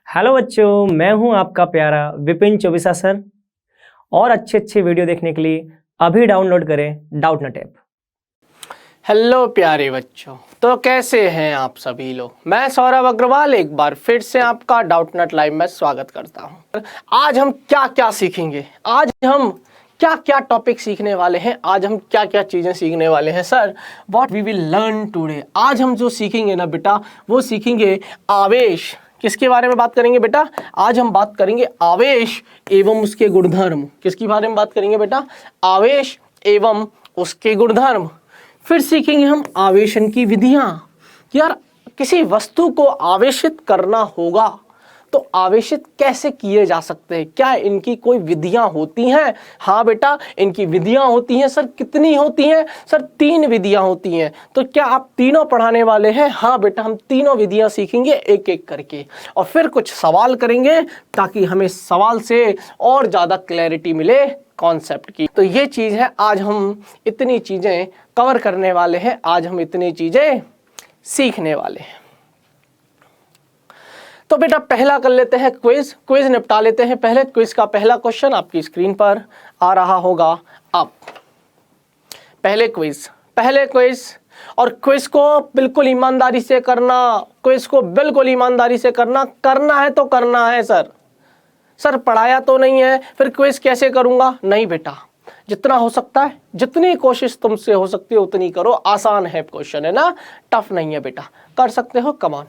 Hello बच्चों, मैं हूं आपका प्यारा विपिन चौबीसा सर। और अच्छे वीडियो देखने के लिए अभी डाउनलोड करें डाउटनट ऐप। हेलो प्यारे बच्चों, तो कैसे हैं आप सभी लोग। मैं सौरभ अग्रवाल एक बार फिर से आपका डाउटनट लाइव में स्वागत करता हूं। आज हम क्या क्या सीखेंगे, आज हम क्या क्या टॉपिक सीखने वाले हैं, आज हम क्या क्या चीज़ें सीखने वाले हैं sir. What we will learn today. आज हम जो सीखेंगे ना बेटा, वो सीखेंगे आवेश। किसके बारे में बात करेंगे बेटा? आज हम बात करेंगे आवेश एवं उसके गुणधर्म। किसके बारे में बात करेंगे बेटा? आवेश एवं उसके गुणधर्म। फिर सीखेंगे हम आवेशन की विधियां कि यार किसी वस्तु को आवेशित करना होगा तो आवेशित कैसे किए जा सकते हैं, क्या इनकी कोई विधियां होती हैं? हाँ बेटा, इनकी विधियां होती हैं सर। कितनी होती हैं सर? 3 विधियां होती हैं। तो क्या आप तीनों पढ़ाने वाले हैं? हाँ बेटा, हम तीनों विधियां सीखेंगे एक एक करके, और फिर कुछ सवाल करेंगे ताकि हमें सवाल से और ज़्यादा क्लैरिटी मिले कॉन्सेप्ट की। तो ये चीज़ है, आज हम इतनी चीज़ें कवर करने वाले हैं, आज हम इतनी चीज़ें सीखने वाले हैं। तो बेटा पहला कर लेते हैं क्विज निपटा लेते हैं। पहले क्विज का पहला क्वेश्चन आपकी स्क्रीन पर आ रहा होगा। अब पहले क्विज और क्विज को बिल्कुल ईमानदारी से करना। क्विज को बिल्कुल ईमानदारी से करना है तो करना है सर पढ़ाया तो नहीं है फिर क्विज कैसे करूंगा? नहीं बेटा, जितना हो सकता है, जितनी कोशिश तुमसे हो सकती है उतनी करो। आसान है क्वेश्चन, है ना, टफ नहीं है बेटा, कर सकते हो। कमान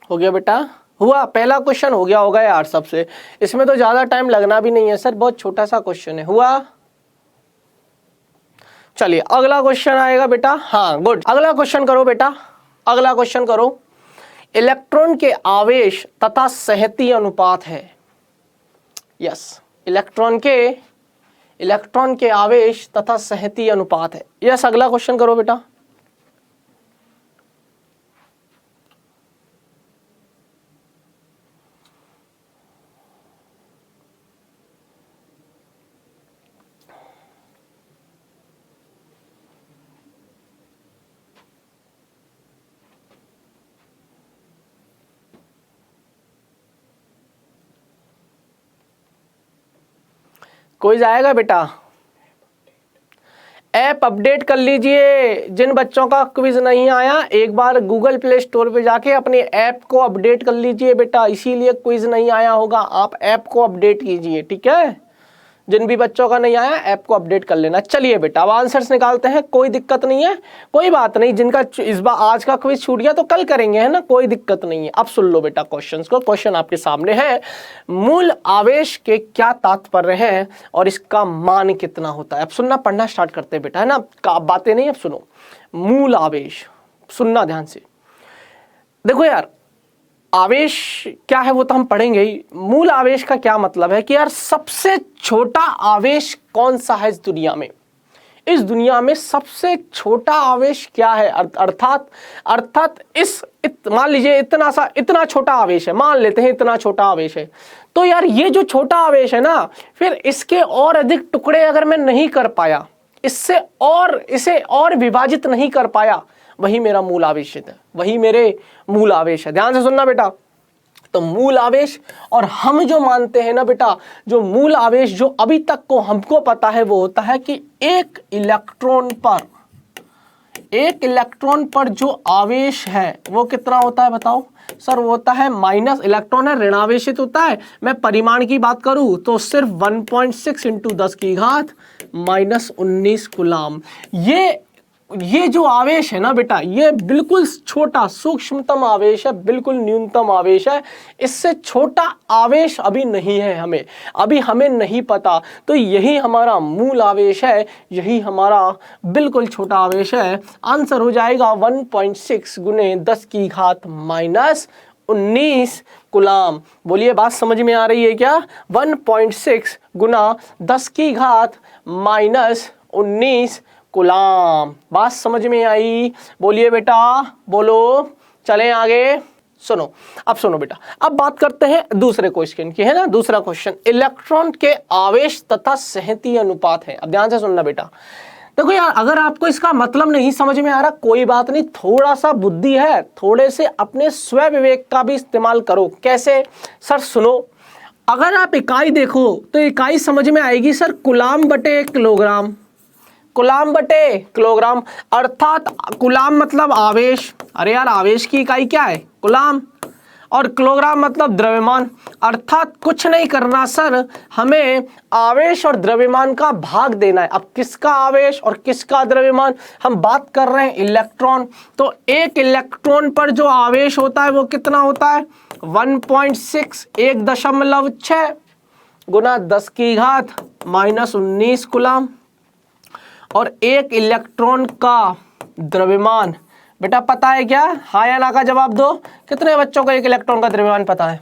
हो गया बेटा? हुआ, पहला क्वेश्चन हो गया होगा यार सबसे। इसमें तो ज्यादा टाइम लगना भी नहीं है सर, बहुत छोटा सा क्वेश्चन है। हुआ? चलिए अगला क्वेश्चन आएगा बेटा। हाँ गुड, अगला क्वेश्चन करो बेटा, अगला क्वेश्चन करो। इलेक्ट्रॉन के आवेश तथा सहती अनुपात है। यस, इलेक्ट्रॉन के आवेश तथा सहती अनुपात है। यस, अगला क्वेश्चन करो बेटा। कोई जाएगा बेटा? ऐप अपडेट कर लीजिए। जिन बच्चों का क्विज नहीं आया, एक बार गूगल प्ले स्टोर पे जाके अपने ऐप को अपडेट कर लीजिए बेटा, इसीलिए क्विज नहीं आया होगा। आप ऐप को अपडेट कीजिए, ठीक है। जिन भी बच्चों का नहीं आया ऐप को अपडेट कर लेना। चलिए बेटा अब आंसर्स निकालते हैं, कोई दिक्कत नहीं है, कोई बात नहीं। जिनका इस बार आज का क्विज छूट गया तो कल करेंगे, है ना, कोई दिक्कत नहीं है। अब सुन लो बेटा क्वेश्चंस को। क्वेश्चन आपके सामने है, मूल आवेश के क्या तात्पर्य है और इसका मान कितना होता है। अब सुनना, पढ़ना स्टार्ट करते हैं बेटा, है ना, बातें नहीं। अब सुनो, मूल आवेश, सुनना ध्यान से। देखो यार, आवेश क्या है वो तो हम पढ़ेंगे ही। मूल आवेश का क्या मतलब है कि यार सबसे छोटा आवेश कौन सा है इस दुनिया में। इस दुनिया में सबसे छोटा आवेश क्या है, अर्थात मान लीजिए इतना छोटा आवेश है, मान लेते हैं इतना छोटा आवेश है। तो यार ये जो छोटा आवेश है ना, फिर इसके और अधिक टुकड़े अगर मैं नहीं कर पाया, इसे और विभाजित नहीं कर पाया, वही मेरा मूल आवेश है, वही मेरे मूल आवेश है। ध्यान से सुनना बेटा। तो मूल आवेश, और हम जो मानते हैं ना बेटा, जो मूल आवेश जो अभी तक को हमको पता है वो होता है कि एक इलेक्ट्रॉन पर जो आवेश है वो कितना होता है बताओ सर? वो होता है माइनस, इलेक्ट्रॉन है ऋणावेशित होता है। मैं परिमाण की बात करूं तो सिर्फ 1.6 × 10⁻⁻⁻⁹ कूलाम। ये ये जो आवेश है ना बेटा, ये बिल्कुल छोटा सूक्ष्मतम आवेश है, बिल्कुल न्यूनतम आवेश है। इससे छोटा आवेश अभी नहीं है, अभी हमें नहीं पता। तो यही हमारा मूल आवेश है, यही हमारा बिल्कुल छोटा आवेश है। आंसर हो जाएगा 1.6 गुने 10 की घात माइनस 19 कूलाम। बोलिए बात समझ में आ रही है क्या? 1.6 गुना 10 की घात माइनस 19 कूलाम। बात समझ में आई? बोलिए बेटा, बोलो। चलें आगे। सुनो, अब सुनो बेटा, अब बात करते हैं दूसरे क्वेश्चन की, है ना। दूसरा क्वेश्चन, इलेक्ट्रॉन के आवेश तथा सहती अनुपात है। अब ध्यान से सुनना बेटा। देखो यार, अगर आपको इसका मतलब नहीं समझ में आ रहा, कोई बात नहीं, थोड़ा सा बुद्धि है, थोड़े से अपने स्व विवेक का भी इस्तेमाल करो। कैसे? सर सुनो, अगर आप इकाई देखो तो इकाई समझ में आएगी सर, कूलाम बटे किलोग्राम, कूलाम बटे किलोग्राम, अर्थात कूलाम मतलब आवेश। अरे यार, आवेश की इकाई क्या है? कूलाम। और किलोग्राम मतलब द्रव्यमान। अर्थात कुछ नहीं करना सर, हमें आवेश और द्रव्यमान का भाग देना है। अब किसका आवेश और किसका द्रव्यमान? हम बात कर रहे हैं इलेक्ट्रॉन। तो एक इलेक्ट्रॉन पर जो आवेश होता है वो कितना होता है? 1.6 1.6 गुना 10 की घात माइनस 19 कूलाम। और एक इलेक्ट्रॉन का द्रव्यमान बेटा पता है क्या? हाँ या ना का जवाब दो। कितने बच्चों को एक इलेक्ट्रॉन का द्रव्यमान पता है?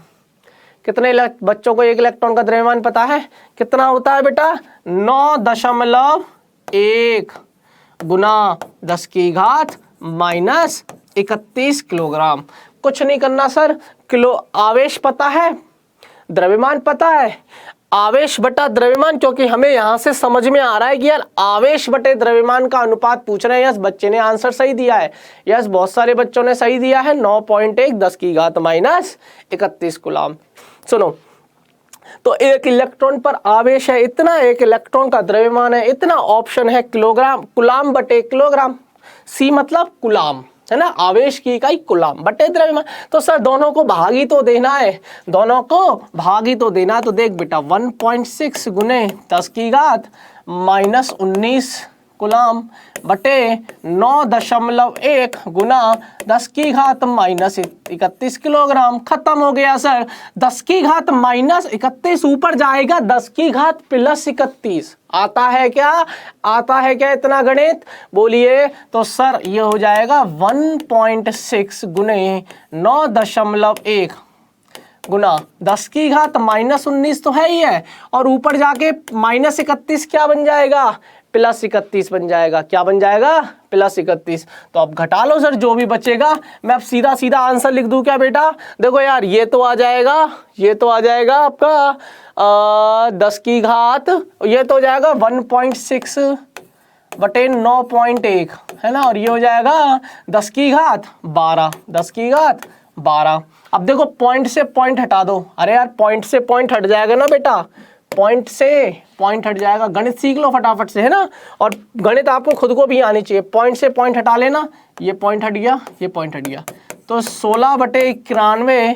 कितने बच्चों को एक इलेक्ट्रॉन का द्रव्यमान पता है? कितना होता है बेटा? 9.1 गुना 10 की घात माइनस 31 किलोग्राम। कुछ नहीं करना सर, किलो आवेश पता है, द्रव्यमान पता है, आवेश बटा द्रव्यमान, क्योंकि हमें यहां से समझ में आ रहा है कि यार आवेश बटे द्रव्यमान का अनुपात पूछ रहे हैं। यस, बच्चे ने आंसर सही दिया है। यस, बहुत सारे बच्चों ने सही दिया है। 9.1 10 की घात माइनस 31 कूलाम। सुनो, तो एक इलेक्ट्रॉन पर आवेश है इतना, एक इलेक्ट्रॉन का द्रव्यमान है इतना, ऑप्शन है किलोग्राम, कूलाम बटे किलोग्राम। सी मतलब कूलाम, है ना। आवेश की इकाई कूलाम बटे द्रव्यमान। तो सर दोनों को भाग ही तो देना है, दोनों को भाग ही तो देना। तो देख बेटा, 1.6 गुने 10 की घात माइनस 19 कूलाम बटे 9.1 गुना 10 की घात माइनस 31 किलोग्राम। खत्म हो गया सर। 10 की घात माइनस 31 ऊपर जाएगा 10 की घात प्लस 31। आता है क्या? आता है क्या इतना गणित? बोलिए। तो सर ये हो जाएगा 1.6 गुने 9.1 गुना 10 की घात माइनस 19 तो है ही है, और ऊपर जाके माइनस 31 क्या बन जाएगा? प्लस 31 बन जाएगा। क्या बन जाएगा? प्लस 31। तो अब घटा लो सर जो भी बचेगा। मैं अब सीधा सीधा आंसर लिख दूं क्या बेटा? देखो यार, ये तो आ जाएगा, ये तो आ जाएगा आपका 10 की घात, ये तो हो जाएगा 1.6 बटे 9.1, है ना। और ये हो जाएगा 10 की घात 12, 10 की घात 12। अब देखो पॉइंट से पॉइंट हटा दो। अरे यार, पॉइंट से पॉइंट हट जाएगा ना बेटा, पॉइंट से पॉइंट हट जाएगा। गणित सीख लो फटाफट से, है ना। और गणित आपको खुद को भी आनी चाहिए। पॉइंट से पॉइंट हटा लेना, ये पॉइंट हट गया, ये पॉइंट हट गया। तो 16 बटे 91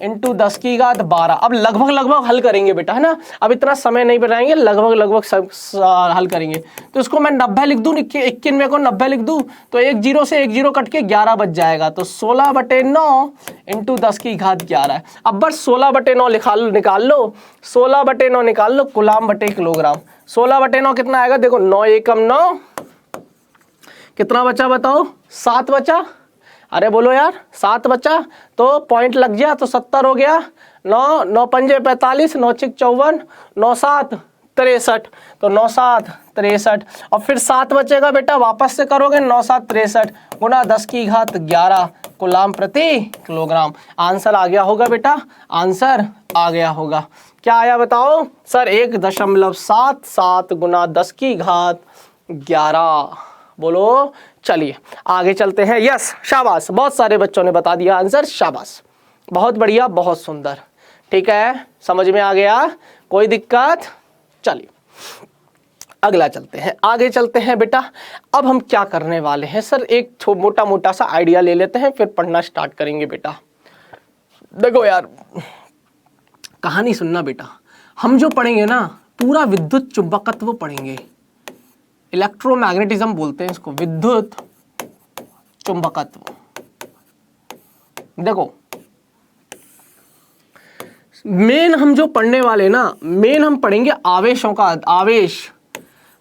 इंटू 10 की घात 12। अब लगभग लगभग हल करेंगे बेटा, है ना। अब इतना समय नहीं बनाएंगे, लगभग लगभग सब हल करेंगे। तो इसको मैं 90 लिख दूं, 91 को 90 लिख दूं, तो एक जीरो से एक जीरो कट के 11 बच जाएगा। तो 16 बटे 9 इंटू 10 की घात 11। अब बस 16 बटे 9 निकाल लो, 16 बटे 9 निकाल लो, कूलाम बटे किलोग्राम। 16 बटे 9 कितना आएगा? देखो 9 एकम 9, कितना बचा बताओ? 7 बचा। अरे बोलो यार, 7 बचा। तो पॉइंट लग गया तो 70 हो गया। 9 9 पंजे 45, 9 6 54, 9 7 63। तो 9 7 63, और फिर 7 बचेगा बेटा, वापस से करोगे 9 7 63 गुना 10 की घात 11 कूलाम प्रति किलोग्राम। आंसर आ गया होगा बेटा, आंसर आ गया होगा। क्या आया बताओ? सर 1.77 गुना 10 की घात 11। बोलो। चलिए आगे चलते हैं। यस, शाबाश, बहुत सारे बच्चों ने बता दिया आंसर, शाबाश, बहुत बढ़िया, बहुत सुंदर। ठीक है, समझ में आ गया, कोई दिक्कत? चलिए अगला चलते हैं, आगे चलते हैं बेटा। अब हम क्या करने वाले हैं सर? एक मोटा मोटा सा आइडिया ले लेते हैं, फिर पढ़ना स्टार्ट करेंगे बेटा। देखो यार, कहानी सुनना बेटा। हम जो पढ़ेंगे ना, पूरा विद्युत चुंबकत्व पढ़ेंगे। इलेक्ट्रोमैग्नेटिज्म बोलते हैं इसको, विद्युत चुंबकत्व। देखो मेन हम जो पढ़ने वाले ना, मेन हम पढ़ेंगे आवेशों का। आवेश,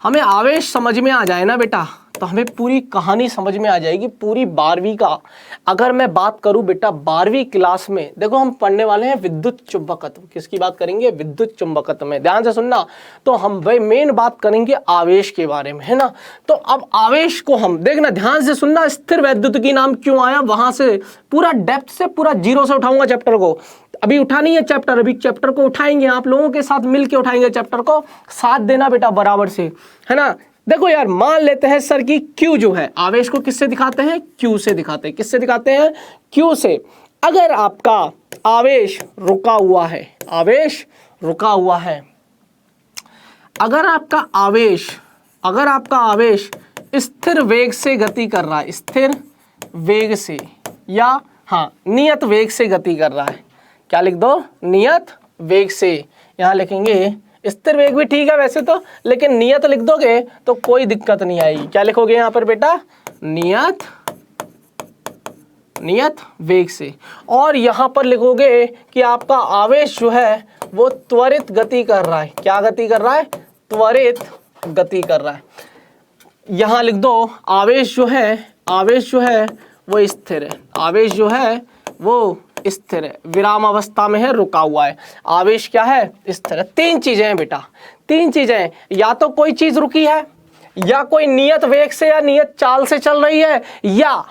हमें आवेश समझ में आ जाए ना बेटा तो हमें पूरी कहानी समझ में आ जाएगी, पूरी 12वीं का। अगर मैं बात करूं बेटा 12वीं क्लास में, देखो हम पढ़ने वाले हैं विद्युत चुंबकत्व। किसकी बात करेंगे? विद्युत चुंबकत्व में। ध्यान से सुनना, तो हम भाई मेन बात करेंगे आवेश के बारे में, है ना। तो अब आवेश को हम देखना, ध्यान से सुनना, स्थिर वैद्युतिकी नाम क्यों आया, वहां से पूरा डेप्थ से, पूरा जीरो से उठाऊंगा चैप्टर को। अभी उठा नहीं है चैप्टर, अभी चैप्टर को उठाएंगे, आप लोगों के साथ मिलके उठाएंगे चैप्टर को। साथ देना बेटा बराबर से, है ना। देखो यार, मान लेते हैं सर की Q जो है, आवेश को किससे दिखाते हैं? Q से दिखाते हैं। किससे दिखाते हैं? Q से। अगर आपका आवेश रुका हुआ है, आवेश रुका हुआ है, अगर आपका आवेश स्थिर वेग से गति कर रहा है, स्थिर वेग से, या हाँ नियत वेग से गति कर रहा है, क्या लिख दो? नियत वेग से। यहां लिखेंगे, स्थिर वेग भी ठीक है वैसे तो, लेकिन नियत लिख दोगे तो कोई दिक्कत नहीं आएगी। क्या लिखोगे यहां पर बेटा? नियत वेग से। और यहां पर लिखोगे कि आपका आवेश जो है वो त्वरित गति कर रहा है। क्या गति कर रहा है? त्वरित गति कर रहा है। यहां लिख दो आवेश जो है वो स्थिर है। आवेश जो है वो स्थिर है, विराम अवस्था में है, रुका हुआ है। आवेश क्या है? स्थिर है। 3 चीजें हैं बेटा, 3 चीजें, या तो कोई चीज रुकी है, या कोई नियत वेग से या नियत चाल से चल रही है, या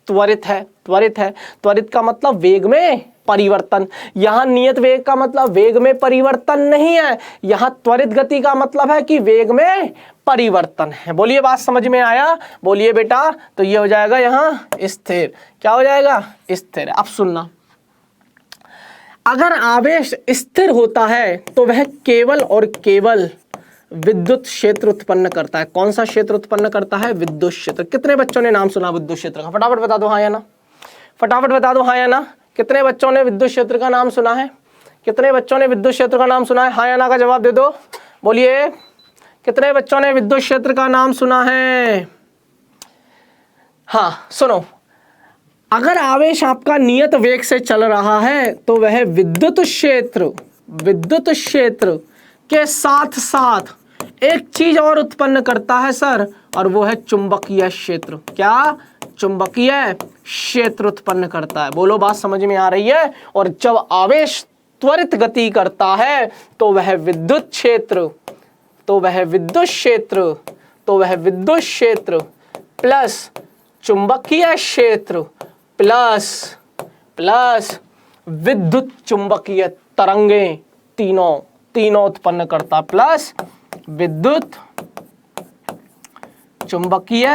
त्वरित है। त्वरित का मतलब वेग में परिवर्तन। यहां नियत वेग का मतलब वेग में परिवर्तन नहीं है, यहां त्वरित गति का मतलब है कि वेग में परिवर्तन है। बोलिए, बात समझ में आया? बोलिए बेटा। तो ये हो जाएगा यहां स्थिर। क्या हो जाएगा? स्थिर। अब सुनना, अगर आवेश स्थिर होता है तो वह केवल और केवल विद्युत क्षेत्र उत्पन्न करता है। कौन सा क्षेत्र उत्पन्न करता है? विद्युत क्षेत्र। कितने बच्चों ने नाम सुना विद्युत क्षेत्र का? फटाफट बता दो हाँ या ना, फटाफट बता दो हाँ या ना। कितने बच्चों ने विद्युत क्षेत्र का नाम सुना है? कितने बच्चों ने विद्युत क्षेत्र का नाम सुना है? हाँ या ना का जवाब दे दो। बोलिए, कितने बच्चों ने विद्युत क्षेत्र का नाम सुना है? हाँ सुनो, अगर आवेश आपका नियत वेग से चल रहा है तो वह विद्युत क्षेत्र के साथ साथ एक चीज और उत्पन्न करता है सर, और वो है चुंबकीय क्षेत्र। क्या? चुंबकीय क्षेत्र उत्पन्न करता है। बोलो, बात समझ में आ रही है? और जब आवेश त्वरित गति करता है तो वह विद्युत क्षेत्र प्लस चुंबकीय क्षेत्र प्लस विद्युत चुंबकीय तरंगे, तीनों उत्पन्न करता, प्लस विद्युत चुंबकीय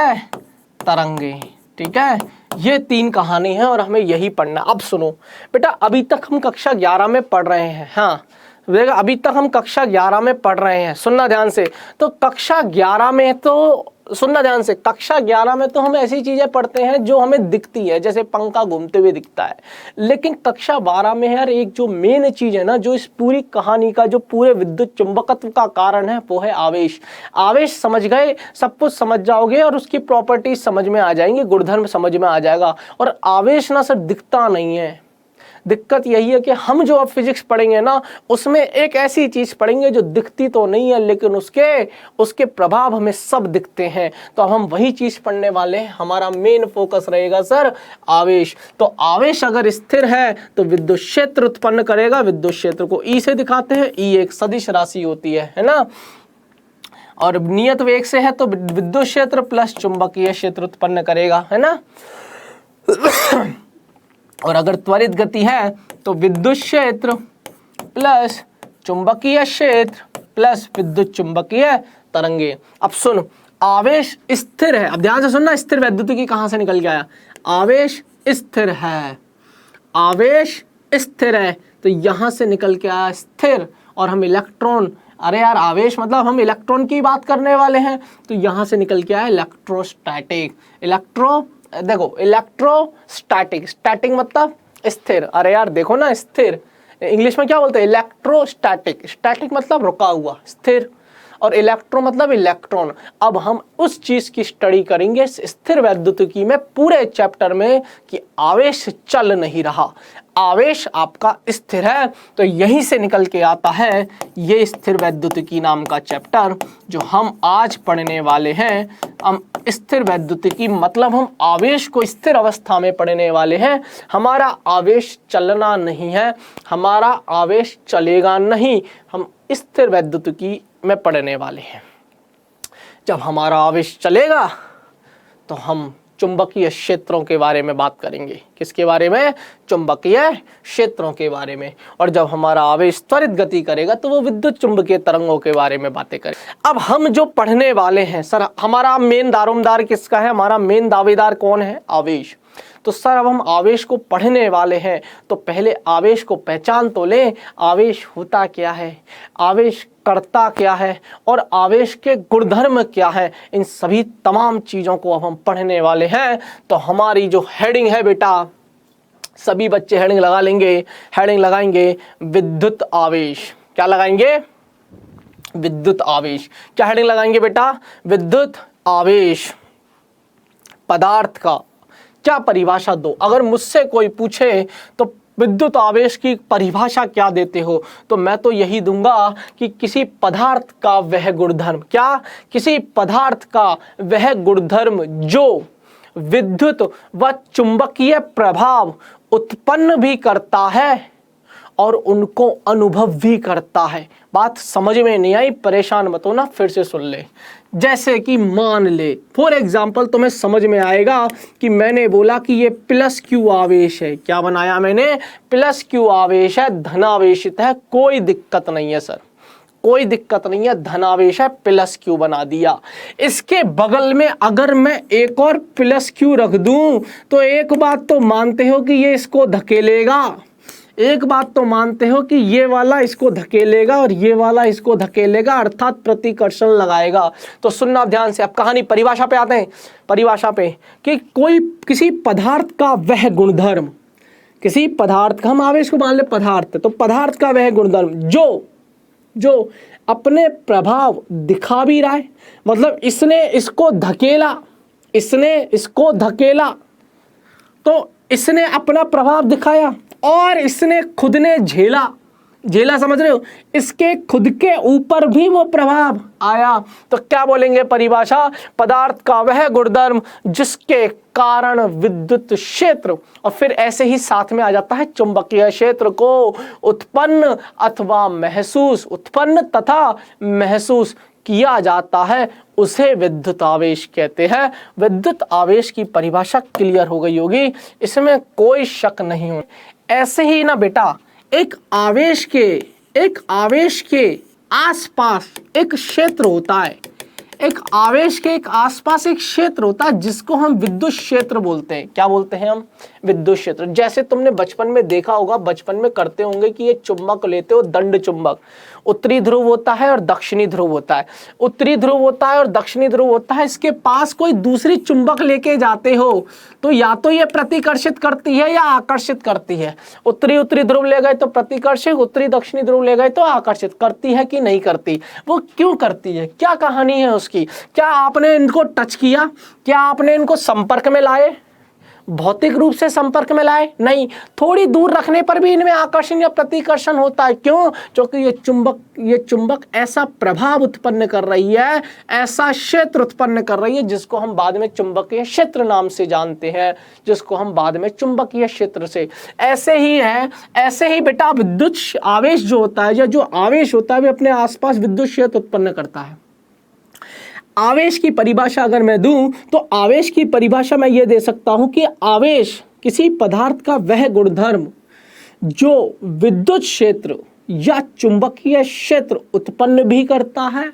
तरंगे। ठीक है, ये 3 कहानी है और हमें यही पढ़ना। अब सुनो बेटा, अभी तक हम कक्षा 11 में पढ़ रहे हैं। हाँ अभी तक हम कक्षा 11 में पढ़ रहे हैं, सुनना ध्यान से। तो कक्षा 11 में तो सुनना ध्यान से, कक्षा 11 में तो हम ऐसी चीजें पढ़ते हैं जो हमें दिखती है, जैसे पंखा घूमते हुए दिखता है। लेकिन कक्षा 12 में यार एक जो मेन चीज है ना, जो इस पूरी कहानी का, जो पूरे विद्युत चुंबकत्व का कारण है, वो है आवेश। आवेश समझ गए, सब कुछ समझ जाओगे और उसकी प्रॉपर्टीज समझ में आ जाएंगी, गुणधर्म समझ में आ जाएगा। और आवेश ना सर दिखता नहीं है, दिक्कत यही है कि हम जो अब फिजिक्स पढ़ेंगे ना, उसमें एक ऐसी चीज पढ़ेंगे जो दिखती तो नहीं है, लेकिन उसके प्रभाव हमें सब दिखते हैं। तो हम वही चीज पढ़ने वाले हैं। हमारा मेन फोकस रहेगा सर आवेश। तो आवेश अगर स्थिर है तो विद्युत क्षेत्र उत्पन्न करेगा। विद्युत क्षेत्र को ई से दिखाते हैं, ई एक सदिश राशि होती है ना। और नियत वेग से है तो विद्युत क्षेत्र प्लस चुंबकीय क्षेत्र उत्पन्न करेगा, है ना। और अगर त्वरित गति है तो विद्युत क्षेत्र प्लस चुंबकीय क्षेत्र प्लस विद्युत चुंबकीय तरंगे। अब सुन, आवेश स्थिर है, अब ध्यान से सुनना, स्थिर वैद्युतिकी कहां से निकल के आया? आवेश स्थिर है, आवेश स्थिर है तो यहां से निकल के आया स्थिर। और हम इलेक्ट्रॉन, अरे यार आवेश मतलब हम इलेक्ट्रॉन की बात करने वाले हैं, तो यहां से निकल के आया इलेक्ट्रोस्टैटिक। देखो इलेक्ट्रोस्टैटिक, स्टैटिक मतलब स्थिर। अरे यार देखो ना, स्थिर इंग्लिश में क्या बोलते हैं? इलेक्ट्रोस्टैटिक। स्टैटिक मतलब रुका हुआ, स्थिर। और इलेक्ट्रो मतलब इलेक्ट्रॉन। अब हम उस चीज की स्टडी करेंगे इस स्थिर वैद्युतिकी में पूरे चैप्टर में कि आवेश चल नहीं रहा, आवेश आपका स्थिर है। तो यहीं से निकल के आता है ये स्थिर वैद्युतिकी नाम का चैप्टर जो हम आज पढ़ने वाले हैं। हम स्थिर वैद्युतिकी मतलब हम आवेश को स्थिर अवस्था में पढ़ने वाले हैं। हमारा आवेश चलना नहीं है, हमारा आवेश चलेगा नहीं, हम स्थिर वैद्युतिकी में पढ़ने वाले हैं। जब हमारा आवेश चलेगा तो हम चुंबकीय क्षेत्रों के बारे में बात करेंगे। किसके बारे में? चुंबकीय क्षेत्रों के बारे में। और जब हमारा आवेश त्वरित गति करेगा तो वो विद्युत चुंबकीय तरंगों के बारे में बातें करें। अब हम जो पढ़ने वाले हैं सर, हमारा मेन दारोमदार किसका है? हमारा मेन दावेदार कौन है? आवेश। तो सर अब हम आवेश को पढ़ने वाले हैं तो पहले आवेश को पहचान तो लें। आवेश होता क्या है, आवेश करता क्या है और आवेश के गुणधर्म क्या है, इन सभी तमाम चीज़ों को अब हम पढ़ने वाले हैं। तो हमारी जो हेडिंग है बेटा, सभी बच्चे हेडिंग लगा लेंगे। हेडिंग लगाएंगे विद्युत आवेश। क्या लगाएंगे? विद्युत आवेश। क्या हेडिंग लगाएंगे बेटा? विद्युत आवेश। पदार्थ का क्या परिभाषा दो? अगर मुझसे कोई पूछे तो विद्युत आवेश की परिभाषा क्या देते हो, तो मैं तो यही दूंगा कि किसी पदार्थ का वह गुणधर्म, क्या? किसी पदार्थ का वह गुणधर्म जो विद्युत व चुंबकीय प्रभाव उत्पन्न भी करता है और उनको अनुभव भी करता है। बात समझ में नहीं आई? परेशान मत होना, फिर से सुन ले। जैसे कि मान ले फॉर एग्जाम्पल तुम्हें समझ में आएगा कि मैंने बोला कि ये प्लस क्यू आवेश है। क्या बनाया मैंने? प्लस क्यू आवेश है, धनावेशित है, कोई दिक्कत नहीं है सर, कोई दिक्कत नहीं है, धनावेश है, प्लस क्यू बना दिया। इसके बगल में अगर मैं एक और प्लस क्यू रख दूं तो एक बात तो मानते हो कि ये इसको धकेलेगा, एक बात तो मानते हो कि ये वाला इसको धकेलेगा और ये वाला इसको धकेलेगा, अर्थात प्रतिकर्षण लगाएगा। तो सुनना ध्यान से। अब कहानी परिभाषा पे आते हैं। परिभाषा पे कि कोई किसी पदार्थ का वह गुणधर्म, किसी पदार्थ का, हम आवेश को मान ले पदार्थ, तो पदार्थ का वह गुणधर्म जो अपने प्रभाव दिखा भी रहा है, मतलब इसने इसको धकेला, इसने इसको धकेला तो इसने अपना प्रभाव दिखाया और इसने खुद ने झेला, झेला समझ रहे हो, इसके खुद के ऊपर भी वो प्रभाव आया। तो क्या बोलेंगे परिभाषा? पदार्थ का वह गुणधर्म जिसके कारण विद्युत क्षेत्र, और फिर ऐसे ही साथ में आ जाता है चुंबकीय क्षेत्र को उत्पन्न अथवा महसूस, उत्पन्न तथा महसूस किया जाता है, उसे विद्युत आवेश कहते हैं। विद्युत आवेश की परिभाषा क्लियर हो गई होगी, इसमें कोई शक नहीं हो। ऐसे ही ना बेटा, एक आवेश के आसपास एक क्षेत्र होता है, एक आवेश के एक आसपास एक क्षेत्र होता है जिसको हम विद्युत क्षेत्र बोलते हैं। क्या बोलते हैं हम? विद्युत क्षेत्र। जैसे तुमने बचपन में देखा होगा, बचपन में करते होंगे कि ये चुंबक लेते हो, दंड चुंबक, उत्तरी ध्रुव होता है और दक्षिणी ध्रुव होता है, उत्तरी ध्रुव होता है और दक्षिणी ध्रुव होता है, इसके पास कोई दूसरी चुंबक लेके जाते हो तो या तो ये प्रतिकर्षित करती है या आकर्षित करती है। उत्तरी ध्रुव ले गए तो प्रतिकर्षित, उत्तरी दक्षिणी ध्रुव ले गए तो आकर्षित। करती है कि नहीं करती? वो क्यों करती है? क्या कहानी है उसकी? क्या आपने इनको टच किया? क्या आपने इनको संपर्क में लाए? भौतिक रूप से संपर्क में लाए? नहीं। थोड़ी दूर रखने पर भी इनमें आकर्षण या प्रतिकर्षण होता है। क्यों? क्योंकि ये चुंबक ऐसा प्रभाव उत्पन्न कर रही है, ऐसा क्षेत्र उत्पन्न कर रही है जिसको हम बाद में चुंबकीय क्षेत्र नाम से जानते हैं, जिसको हम बाद में चुंबकीय क्षेत्र से। ऐसे ही है, ऐसे ही बेटा विद्युत आवेश जो होता है या जो आवेश होता है वो अपने आसपास विद्युत क्षेत्र उत्पन्न करता है। आवेश की परिभाषा अगर मैं दूं तो आवेश की परिभाषा मैं ये दे सकता हूं कि आवेश किसी पदार्थ का वह गुणधर्म जो विद्युत क्षेत्र या चुंबकीय क्षेत्र उत्पन्न भी करता है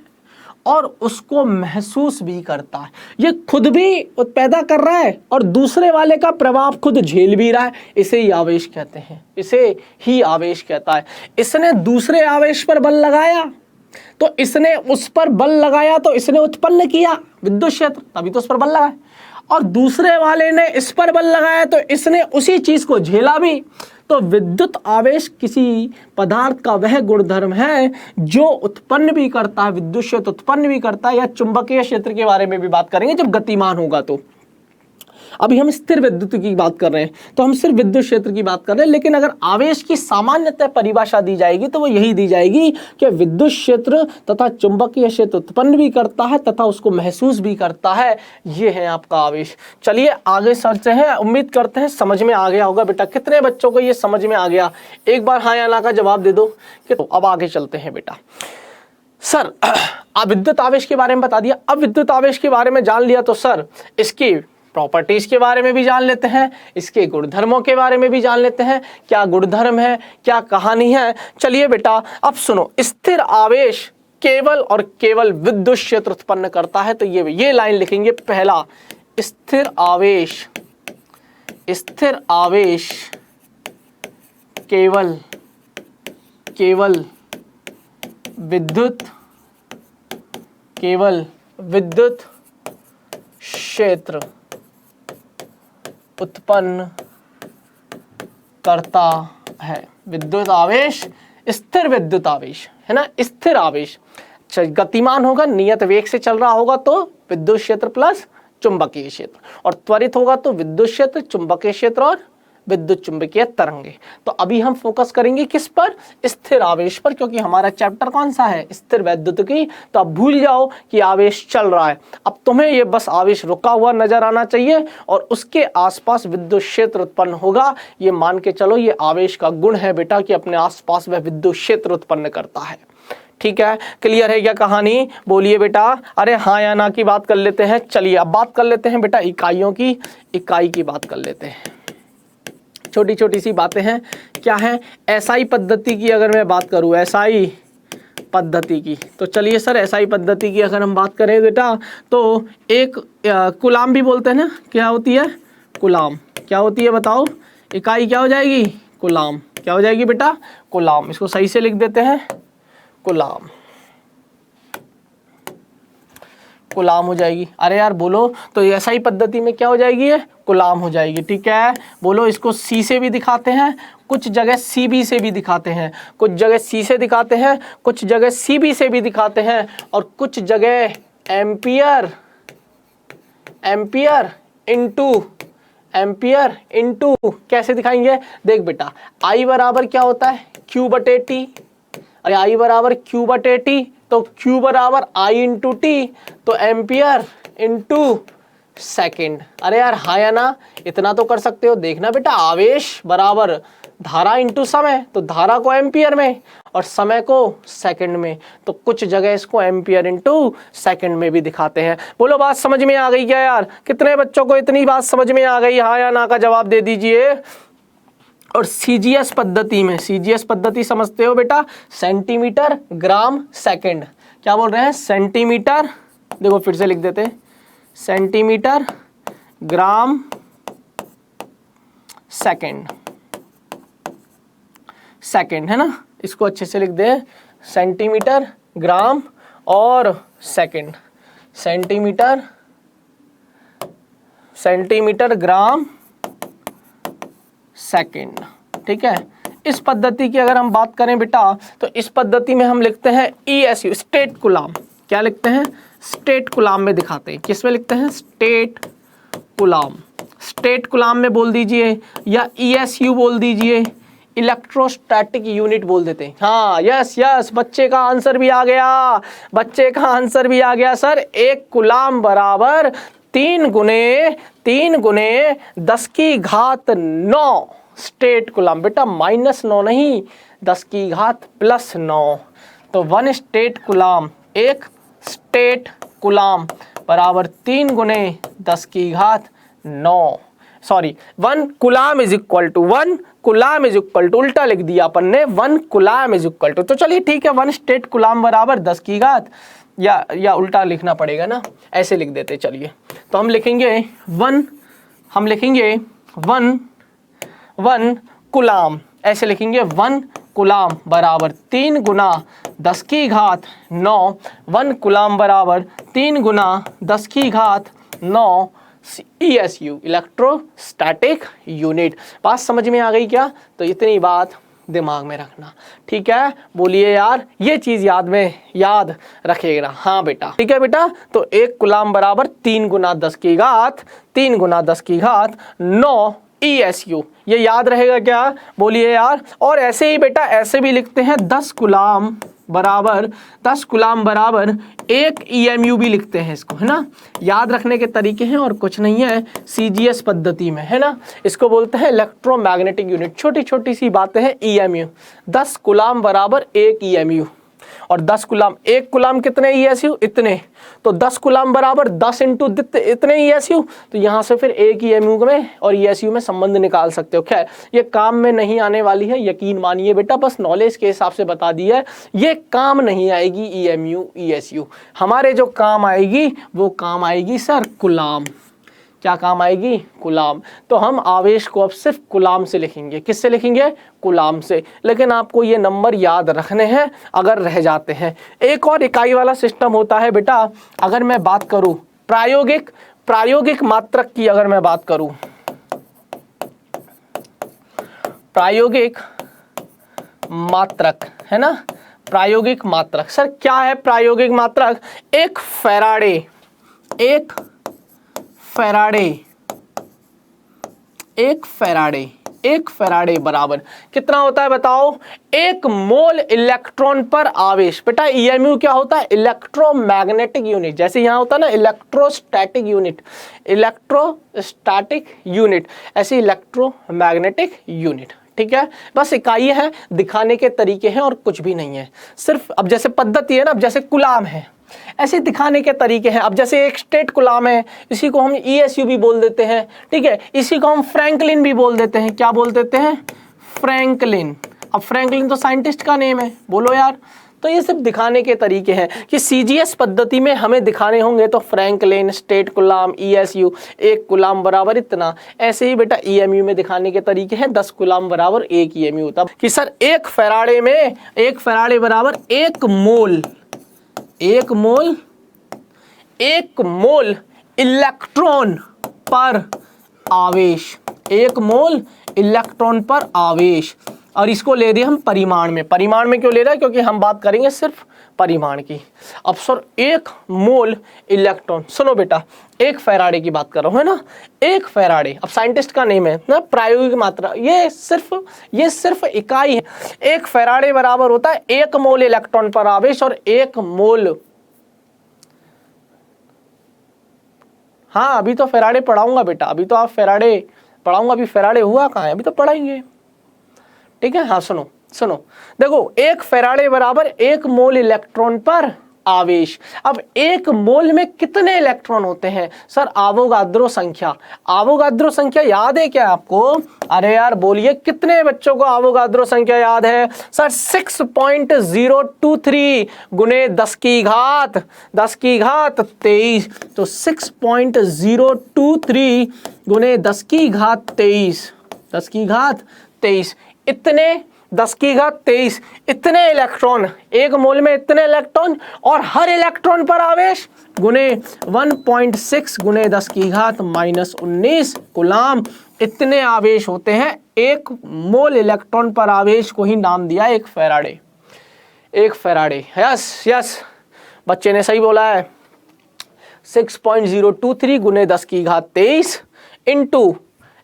और उसको महसूस भी करता है। ये खुद भी पैदा कर रहा है और दूसरे वाले का प्रभाव खुद झेल भी रहा है। इसे ही आवेश कहते हैं, इसे ही आवेश कहता है। इसने दूसरे आवेश पर बल लगाया तो इसने उस पर बल लगाया तो इसने उत्पन्न किया विद्युत क्षेत्र, तभी तो उस पर बल लगाया। और दूसरे वाले ने इस पर बल लगाया तो इसने उसी चीज को झेला भी, तो विद्युत आवेश किसी पदार्थ का वह गुणधर्म है जो उत्पन्न भी करता है, विद्युत क्षेत्र उत्पन्न भी करता है, या चुंबकीय क्षेत्र के बारे में भी बात करेंगे जब गतिमान होगा। तो अभी हम स्थिर विद्युत की बात कर रहे हैं, तो हम सिर्फ विद्युत क्षेत्र की बात कर रहे हैं, लेकिन अगर आवेश की सामान्यतः परिभाषा दी जाएगी तो वो यही दी जाएगी कि विद्युत क्षेत्र तथा चुंबकीय क्षेत्र उत्पन्न भी करता है तथा उसको महसूस भी करता है। ये है आपका आवेश। चलिए आगे चलते हैं। उम्मीद करते हैं समझ में आ गया होगा बेटा। कितने बच्चों को ये समझ में आ गया? एक बार हाँ या ना का जवाब दे दो। कि तो अब आगे चलते हैं बेटा। सर अब विद्युत आवेश के बारे में बता दिया, अब विद्युत आवेश के बारे में जान लिया तो सर इसकी प्रॉपर्टीज के बारे में भी जान लेते हैं, इसके गुणधर्मों के बारे में भी जान लेते हैं, क्या गुणधर्म है, क्या कहानी है। चलिए बेटा अब सुनो, स्थिर आवेश केवल और केवल विद्युत क्षेत्र उत्पन्न करता है। तो ये लाइन लिखेंगे पहला, स्थिर आवेश केवल विद्युत क्षेत्र उत्पन्न करता है। विद्युत आवेश, स्थिर विद्युत आवेश है ना, स्थिर आवेश गतिमान होगा, नियत वेग से चल रहा होगा तो विद्युत क्षेत्र प्लस चुंबकीय क्षेत्र, और त्वरित होगा तो विद्युत क्षेत्र, चुंबकीय क्षेत्र और विद्युत चुंबकीय तरंगे। तो अभी हम फोकस करेंगे किस पर? स्थिर आवेश पर, क्योंकि हमारा चैप्टर कौन सा है? स्थिर वैद्युतिकी। तो अब भूल जाओ कि आवेश चल रहा है, अब तुम्हें ये बस आवेश रुका हुआ नजर आना चाहिए और उसके आसपास विद्युत क्षेत्र उत्पन्न होगा। ये मान के चलो ये आवेश का गुण है बेटा कि अपने आसपास वह विद्युत क्षेत्र उत्पन्न करता है। ठीक है, क्लियर है क्या कहानी? बोलिए बेटा। अरे हाँ या ना की बात कर लेते हैं। चलिए अब बात कर लेते हैं बेटा इकाइयों की। इकाई की बात कर लेते हैं, छोटी छोटी सी बातें हैं। क्या है? एसआई पद्धति की अगर मैं बात करूं, एसआई पद्धति की, तो चलिए सर एसआई पद्धति की अगर हम बात करें बेटा तो एक कूलाम भी बोलते हैं ना। क्या होती है? कूलाम। क्या होती है बताओ? इकाई क्या हो जाएगी? कूलाम। क्या हो जाएगी बेटा? कूलाम। इसको सही से लिख देते हैं, कूलाम। कूलाम हो जाएगी। अरे यार बोलो, तो एसआई पद्धति में क्या हो जाएगी? ये कूलाम हो जाएगी। ठीक है, बोलो। इसको सी से भी दिखाते हैं, कुछ जगह सीबी से भी दिखाते हैं, कुछ जगह सी से दिखाते हैं, कुछ जगह सीबी से भी दिखाते हैं, और कुछ जगह एम्पियर इनटू कैसे दिखाएंगे? देख बेटा, आई बराबर क्या होता है? क्यू बटे टी। अरे आई बराबर क्यू बटे टी, तो Q बराबर I इंटू टी, तो एम्पियर इंटू सेकेंड। अरे यार हाँ या ना, इतना तो कर सकते हो। देखना बेटा, आवेश बराबर धारा इंटू समय, तो धारा को एम्पियर में और समय को सेकंड में, तो कुछ जगह इसको एम्पियर इंटू सेकंड में भी दिखाते हैं। बोलो बात समझ में आ गई क्या यार? कितने बच्चों को इतनी बात समझ में आ गई? हाँ या ना का जवाब दे दीजिए। और सीजीएस पद्धति में, सीजीएस पद्धति समझते हो बेटा? Centimetre gram second. क्या बोल रहे हैं? सेंटीमीटर, देखो फिर से लिख देते हैं, सेंटीमीटर ग्राम सेकंड। सेकंड है ना, इसको अच्छे से लिख दे, सेंटीमीटर ग्राम और सेकंड। Centimetre gram second. ठीक है, इस पद्धति की अगर हम बात करें बेटा तो इस पद्धति में हम लिखते हैं ESU, स्टेट कूलाम। क्या लिखते हैं? स्टेट कूलाम में दिखाते हैं। किस में लिखते हैं? State coulomb. स्टेट कूलाम में बोल दीजिए, या ESU बोल दीजिए, इलेक्ट्रोस्टैटिक यूनिट बोल देते हैं। हाँ यस यस, बच्चे का आंसर भी आ गया, बच्चे का आंसर भी आ गया सर। एक कूलाम बराबर 3 गुने 10⁻⁹ स्टेट कूलाम। बेटा -9 नहीं, 10⁻+9, तो 1 स्टेट कूलाम, एक स्टेट कूलाम बराबर 3 गुने 10⁻9, sorry 1 coulomb is equal to 1 coulomb is equal to, उल्टा लिख दिया अपन ने, 1 कूलाम इज इक्वल टू। तो चलिए ठीक है, 1 स्टेट कूलाम बराबर 10⁻, या उल्टा लिखना पड़ेगा ना, ऐसे लिख देते। चलिए तो हम लिखेंगे 1 कूलाम, ऐसे लिखेंगे 1 कूलाम बराबर 3 गुना 10⁻9, 1 कूलाम बराबर 3 गुना 10⁻9 ESU, इलेक्ट्रोस्टैटिक यूनिट। बात समझ में आ गई क्या? तो इतनी बात दिमाग में रखना, ठीक है। बोलिए यार, ये चीज याद रखेगा। हाँ बेटा, ठीक है बेटा। तो 1 कूलाम बराबर 3 गुना 10 की घात 9 ESU, ये याद रहेगा क्या? बोलिए यार। और ऐसे ही बेटा, ऐसे भी लिखते हैं 10 कूलाम बराबर 1 EMU भी लिखते हैं इसको, है ना। याद रखने के तरीके हैं और कुछ नहीं है, CGS पद्धति में, है ना। इसको बोलते हैं इलेक्ट्रोमैग्नेटिक यूनिट। छोटी छोटी सी बातें हैं। EMU 10 कूलाम बराबर 1 EMU, और 10 कूलाम, 1 कूलाम कितने ESU? इतने। तो 10 कूलाम बराबर 10 इंटू इतने ESU। तो यहाँ से फिर 1 EMU में और ESU में संबंध निकाल सकते हो। खैर, ये काम में नहीं आने वाली है, यकीन मानिए बेटा, बस नॉलेज के हिसाब से बता दी है। ये काम नहीं आएगी EMU ESU। हमारे जो काम आएगी वो काम आएगी सर कूलाम। क्या काम आएगी? कूलाम। तो हम आवेश को अब सिर्फ कूलाम से लिखेंगे। किससे लिखेंगे? कूलाम से। लेकिन आपको ये नंबर याद रखने हैं अगर रह जाते हैं। एक और इकाई वाला सिस्टम होता है बेटा। अगर मैं बात करूं प्रायोगिक मात्रक की, अगर मैं बात करूं प्रायोगिक मात्रक, है ना। प्रायोगिक मात्रक, सर क्या है प्रायोगिक मात्रक? एक फैराडे बराबर कितना होता है बताओ? 1 मोल इलेक्ट्रॉन पर आवेश। बेटा EMU क्या होता है? Electromagnetic unit. जैसे यहाँ होता है ना इलेक्ट्रोस्टैटिक यूनिट, ऐसे इलेक्ट्रोमैग्नेटिक यूनिट, ठीक है। बस इकाई है, दिखाने के तरीके हैं और कुछ भी नहीं है। सिर्फ अब जैसे पद्धति है ना, अब जैसे कूलाम है, ऐसे दिखाने के तरीके हैं। अब जैसे एक स्टेट कूलाम है, इसी को हम ESU भी बोल देते हैं, ठीक है। इसी को हम फ्रैंकलिन भी बोल देते हैं। क्या बोल देते हैं? फ्रैंकलिन। अब फ्रैंकलिन तो साइंटिस्ट का नेम है, बोलो यार। तो ये सिर्फ दिखाने के तरीके हैं कि CGS पद्धति में हमें दिखाने होंगे तो Franklin, state coulomb, ESU, 1 coulomb बराबर इतना। ऐसे ही बेटा EMU में दिखाने के तरीके हैं, 10 कूलाम बराबर 1 EMU होता कि सर 1 फैराडे बराबर 1 मोल इलेक्ट्रॉन पर आवेश। 1 मोल इलेक्ट्रॉन पर आवेश। और इसको ले रहे हम परिमाण में। परिमाण में क्यों ले रहे हैं? क्योंकि हम बात करेंगे सिर्फ परिमाण की। अब सर 1 मोल इलेक्ट्रॉन, सुनो बेटा, 1 फैराडे की बात कर रहा हूं, है ना। 1 फैराडे, अब साइंटिस्ट का नेम है ना, प्रायोगिक मात्रा, ये सिर्फ इकाई है। 1 फैराडे बराबर होता है 1 मोल इलेक्ट्रॉन पर आवेश। और 1 मोल, हाँ अभी तो फैराडे पढ़ाऊंगा बेटा, अभी तो आप फैराडे पढ़ाऊंगा। अभी फैराडे हुआ कहाँ है? अभी तो पढ़ाएंगे, ठीक है। हाँ सुनो देखो, 1 फैराडे बराबर 1 मोल इलेक्ट्रॉन पर आवेश। अब 1 मोल में कितने इलेक्ट्रॉन होते हैं? सर आवोगाद्रो संख्या याद है क्या आपको? अरे यार बोलिए, कितने बच्चों को आवोगाद्रो संख्या याद है? सर 6.023 गुने 10 की घात 23। तो 6.023 गुने 10 की घात 23 इतने 10 की घात 23 इतने इलेक्ट्रॉन, 1 मोल में इतने इलेक्ट्रॉन, और हर इलेक्ट्रॉन पर आवेश गुने 1.6 गुने 10 की घात -19 कूलाम। इतने आवेश होते हैं। 1 मोल इलेक्ट्रॉन पर आवेश को ही नाम दिया 1 फैराडे। यस बच्चे ने सही बोला है। 6.023 गुने 10 की घात 23 इंटू,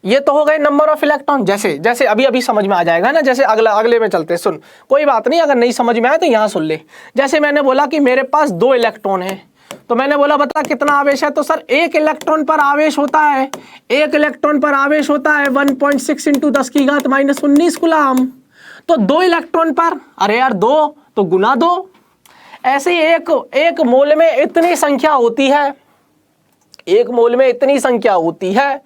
ये तो हो गए नंबर ऑफ इलेक्ट्रॉन। जैसे अभी समझ में आ जाएगा ना। जैसे अगले में चलते, सुन, कोई बात नहीं, अगर नहीं समझ में आए तो यहाँ सुन ले। जैसे मैंने बोला कि मेरे पास 2 इलेक्ट्रॉन है, तो मैंने बोला बता कितना आवेश है? तो सर 1 इलेक्ट्रॉन पर आवेश होता है 1.6 इंटू 10 की घात -19 कूलाम। तो 2 इलेक्ट्रॉन पर, अरे यार 2 तो गुना 2। ऐसे ही एक मोल में इतनी संख्या होती है, 1 मोल में इतनी संख्या होती है,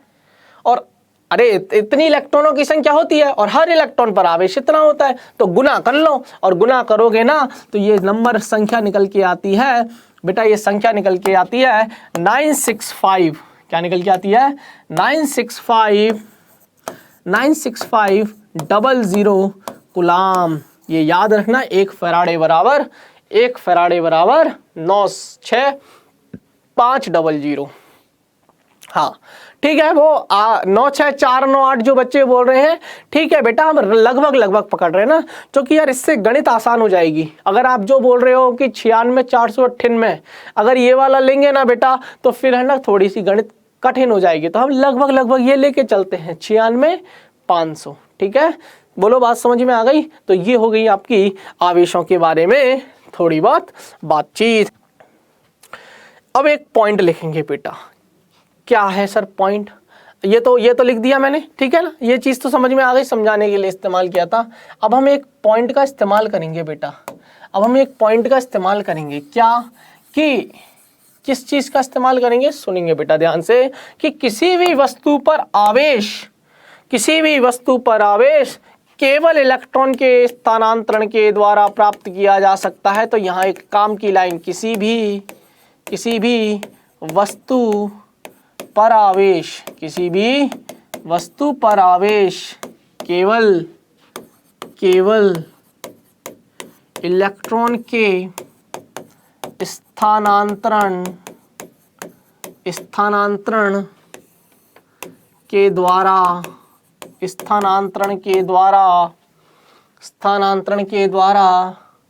और अरे इतनी इलेक्ट्रॉनों की संख्या होती है, और हर इलेक्ट्रॉन पर आवेश इतना होता है। तो गुना कर लो, और गुना करोगे ना तो ये नंबर संख्या निकल के आती है बेटा। ये संख्या निकल के आती है 965। क्या निकल के आती है? 96500 कूलाम। ये याद रखना, 1 फैराडे बराबर 96500। हाँ ठीक है, वो 9 6 4 9 8 जो बच्चे बोल रहे हैं, ठीक है बेटा, हम लगभग पकड़ रहे हैं ना, क्योंकि यार इससे गणित आसान हो जाएगी। अगर आप जो बोल रहे हो कि 96 498, अगर ये वाला लेंगे ना बेटा तो फिर है ना थोड़ी सी गणित कठिन हो जाएगी, तो हम लगभग ये लेके चलते हैं 96 500। ठीक है, बोलो बात समझ में आ गई? तो ये हो गई आपकी आवेशों के बारे में थोड़ी बहुत बातचीत। अब एक पॉइंट लिखेंगे बेटा। क्या है सर पॉइंट? ये तो लिख दिया मैंने, ठीक है ना, ये चीज तो समझ में आ गई, समझाने के लिए इस्तेमाल किया था। अब हम एक पॉइंट का इस्तेमाल करेंगे बेटा, अब हम एक पॉइंट का इस्तेमाल करेंगे। क्या कि किस चीज का इस्तेमाल करेंगे? सुनेंगे बेटा ध्यान से, कि किसी भी वस्तु पर आवेश केवल इलेक्ट्रॉन के स्थानांतरण के द्वारा प्राप्त किया जा सकता है। तो यहाँ एक काम की लाइन, किसी भी वस्तु पर आवेश केवल इलेक्ट्रॉन के स्थानांतरण के द्वारा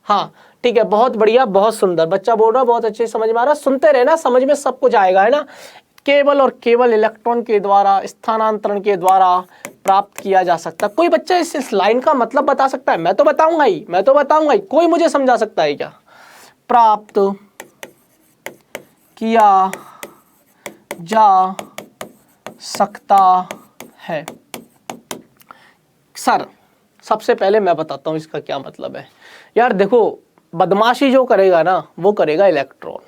हाँ ठीक है, बहुत बढ़िया, बहुत सुंदर, बच्चा बोल रहा बहुत अच्छे समझ में आ रहा, सुनते रहना, समझ में सब कुछ आएगा, है ना। केवल और केवल इलेक्ट्रॉन के द्वारा स्थानांतरण के द्वारा प्राप्त किया जा सकता है। कोई बच्चा इस लाइन का मतलब बता सकता है? मैं तो बताऊंगा ही। कोई मुझे समझा सकता है क्या? प्राप्त किया जा सकता है। सर सबसे पहले मैं बताता हूं इसका क्या मतलब है। यार देखो, बदमाशी जो करेगा ना वो करेगा इलेक्ट्रॉन।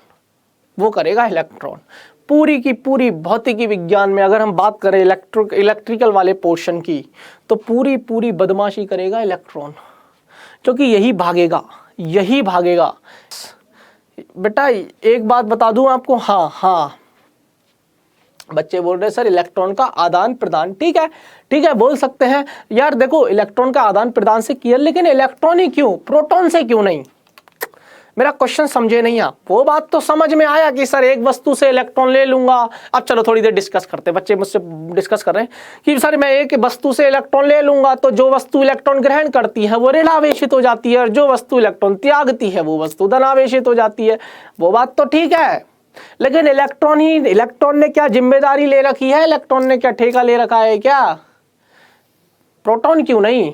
पूरी की पूरी भौतिकी विज्ञान में अगर हम बात करें इलेक्ट्रिकल वाले पोर्शन की, तो पूरी बदमाशी करेगा इलेक्ट्रॉन, क्योंकि यही भागेगा। बेटा एक बात बता दूं आपको, हाँ बच्चे बोल रहे सर इलेक्ट्रॉन का आदान प्रदान, ठीक है बोल सकते हैं। यार देखो, इलेक्ट्रॉन का आदान प्रदान से किया, लेकिन इलेक्ट्रॉन ही क्यों, प्रोटॉन से क्यों नहीं? मेरा क्वेश्चन समझे नहीं आप? वो बात तो समझ में आया कि सर एक वस्तु से इलेक्ट्रॉन ले लूंगा। अब चलो थोड़ी देर डिस्कस करते हैं, बच्चे मुझसे डिस्कस कर रहे हैं कि सर मैं एक वस्तु से इलेक्ट्रॉन ले लूंगा तो जो वस्तु इलेक्ट्रॉन ग्रहण करती है वो ऋणावेशित हो जाती है, और जो वस्तु इलेक्ट्रॉन त्यागती है वो वस्तु धनावेशित हो जाती है। वो बात तो ठीक है, लेकिन इलेक्ट्रॉन ने क्या जिम्मेदारी ले रखी है? इलेक्ट्रॉन ने क्या ठेका ले रखा है क्या? प्रोटॉन क्यों नहीं?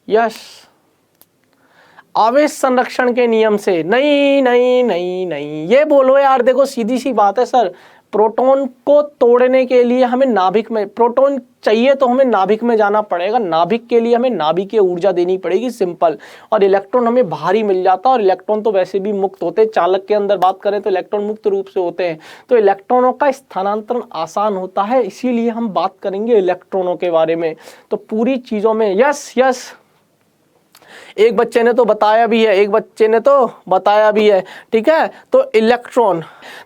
यस, आवेश संरक्षण के नियम से नहीं, ये बोलो यार। देखो सीधी सी बात है सर, प्रोटॉन को तोड़ने के लिए हमें नाभिक में, प्रोटॉन चाहिए तो हमें नाभिक में जाना पड़ेगा, नाभिक के लिए हमें नाभिकीय ऊर्जा देनी पड़ेगी, सिंपल। और इलेक्ट्रॉन हमें भारी मिल जाता है, और इलेक्ट्रॉन तो वैसे भी मुक्त होते हैं, चालक के अंदर बात करें तो इलेक्ट्रॉन मुक्त रूप से होते हैं, तो इलेक्ट्रॉनों का स्थानांतरण आसान होता है। इसीलिए हम बात करेंगे इलेक्ट्रॉनों के बारे में। तो पूरी चीजों में यस एक बच्चे ने तो बताया भी है, ठीक है। तो इलेक्ट्रॉन,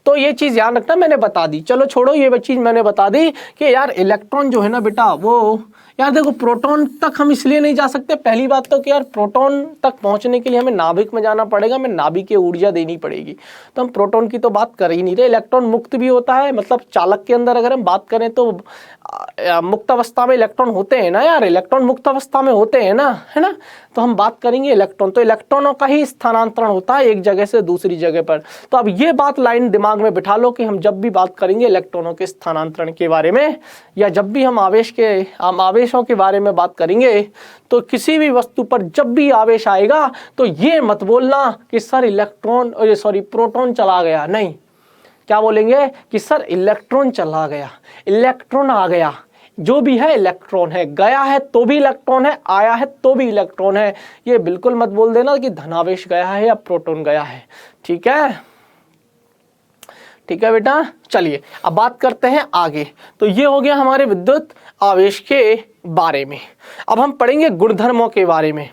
तो ये चीज ध्यान रखना, मैंने बता दी, चलो छोड़ो ये चीज मैंने बता दी कि यार इलेक्ट्रॉन जो है ना बेटा, वो यार देखो प्रोटॉन तक हम इसलिए नहीं जा सकते। पहली बात तो कि यार प्रोटॉन तक पहुंचने के लिए हमें नाभिक में जाना पड़ेगा, हमें नाभिकीय ऊर्जा देनी पड़ेगी, तो हम प्रोटॉन की तो बात कर ही नहीं रहे। इलेक्ट्रॉन मुक्त भी होता है, मतलब चालक के अंदर अगर हम बात करें तो मुक्त अवस्था में इलेक्ट्रॉन होते हैं ना यार, इलेक्ट्रॉन मुक्त अवस्था में होते हैं ना, है ना। तो हम बात करेंगे इलेक्ट्रॉन, तो इलेक्ट्रॉनों का ही स्थानांतरण होता है एक जगह से दूसरी जगह पर। तो अब ये बात लाइन दिमाग में बिठा लो कि हम जब भी बात करेंगे इलेक्ट्रॉनों के स्थानांतरण के बारे में, या जब भी हम आवेशों के बारे में बात करेंगे, तो किसी भी वस्तु पर जब भी आवेश आएगा तो ये मत बोलना कि सर प्रोटॉन चला गया, नहीं। क्या बोलेंगे कि सर इलेक्ट्रॉन चला गया, इलेक्ट्रॉन आ गया, जो भी है इलेक्ट्रॉन है, गया है तो भी इलेक्ट्रॉन है, आया है तो भी इलेक्ट्रॉन है। ये बिल्कुल मत बोल देना कि धनावेश गया है या प्रोटॉन गया है, ठीक है बेटा। चलिए अब बात करते हैं आगे। तो ये हो गया हमारे विद्युत आवेश के बारे में। अब हम पढ़ेंगे गुणधर्मों के बारे में,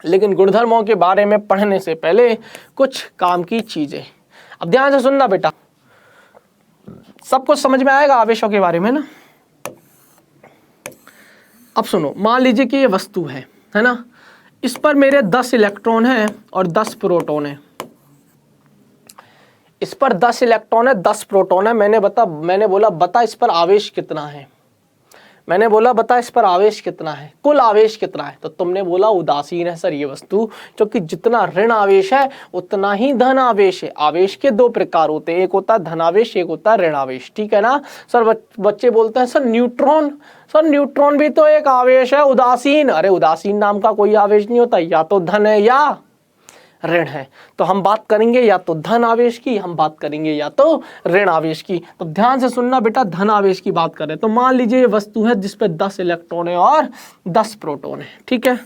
लेकिन गुणधर्मों के बारे में पढ़ने से पहले कुछ काम की चीजें। अब ध्यान से सुनना बेटा, सब कुछ समझ में आएगा आवेशों के बारे में ना। अब सुनो, मान लीजिए कि ये वस्तु है ना, इस पर मेरे 10 इलेक्ट्रॉन हैं और 10 प्रोटॉन हैं। इस पर 10 इलेक्ट्रॉन है, 10 प्रोटॉन है। मैंने बोला बता इस पर आवेश कितना है, मैंने बोला बता इस पर आवेश कितना है, कुल आवेश कितना है। तो तुमने बोला उदासीन है सर ये वस्तु, क्योंकि जितना ऋण आवेश है उतना ही धन आवेश है। आवेश के दो प्रकार होते हैं, एक होता है धनावेश, एक होता है ऋण आवेश, ठीक है ना सर। बच्चे बोलते हैं सर न्यूट्रॉन, सर न्यूट्रॉन भी तो एक आवेश है उदासीन। अरे उदासीन नाम का कोई आवेश नहीं होता, या तो धन है या ऋण है। तो हम बात करेंगे या तो धन आवेश की, हम बात करेंगे या तो ऋण आवेश की। तो ध्यान से सुनना बेटा, धन आवेश की बात करें तो मान लीजिए ये वस्तु है जिसपे 10 इलेक्ट्रॉन है और 10 प्रोटॉन है, ठीक है।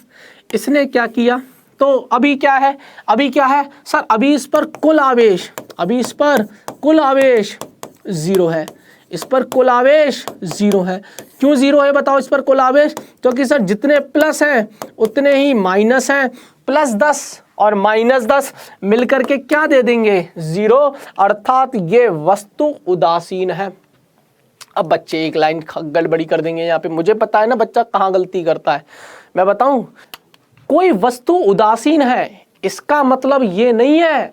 इसने क्या किया, तो अभी क्या है, अभी क्या है सर, अभी इस पर कुल आवेश, अभी इस पर कुल आवेश 0 है, इस पर कुल आवेश 0 है। क्यों 0 है बताओ इस पर कुल आवेश, क्योंकि सर जितने प्लस हैं उतने ही माइनस हैं। प्लस 10 और माइनस 10 मिलकर के क्या दे देंगे, 0, अर्थात ये वस्तु उदासीन है। अब बच्चे एक लाइन गड़बड़ी कर देंगे यहाँ पे, मुझे पता है ना बच्चा कहाँ गलती करता है। मैं बताऊं, कोई वस्तु उदासीन है इसका मतलब ये नहीं है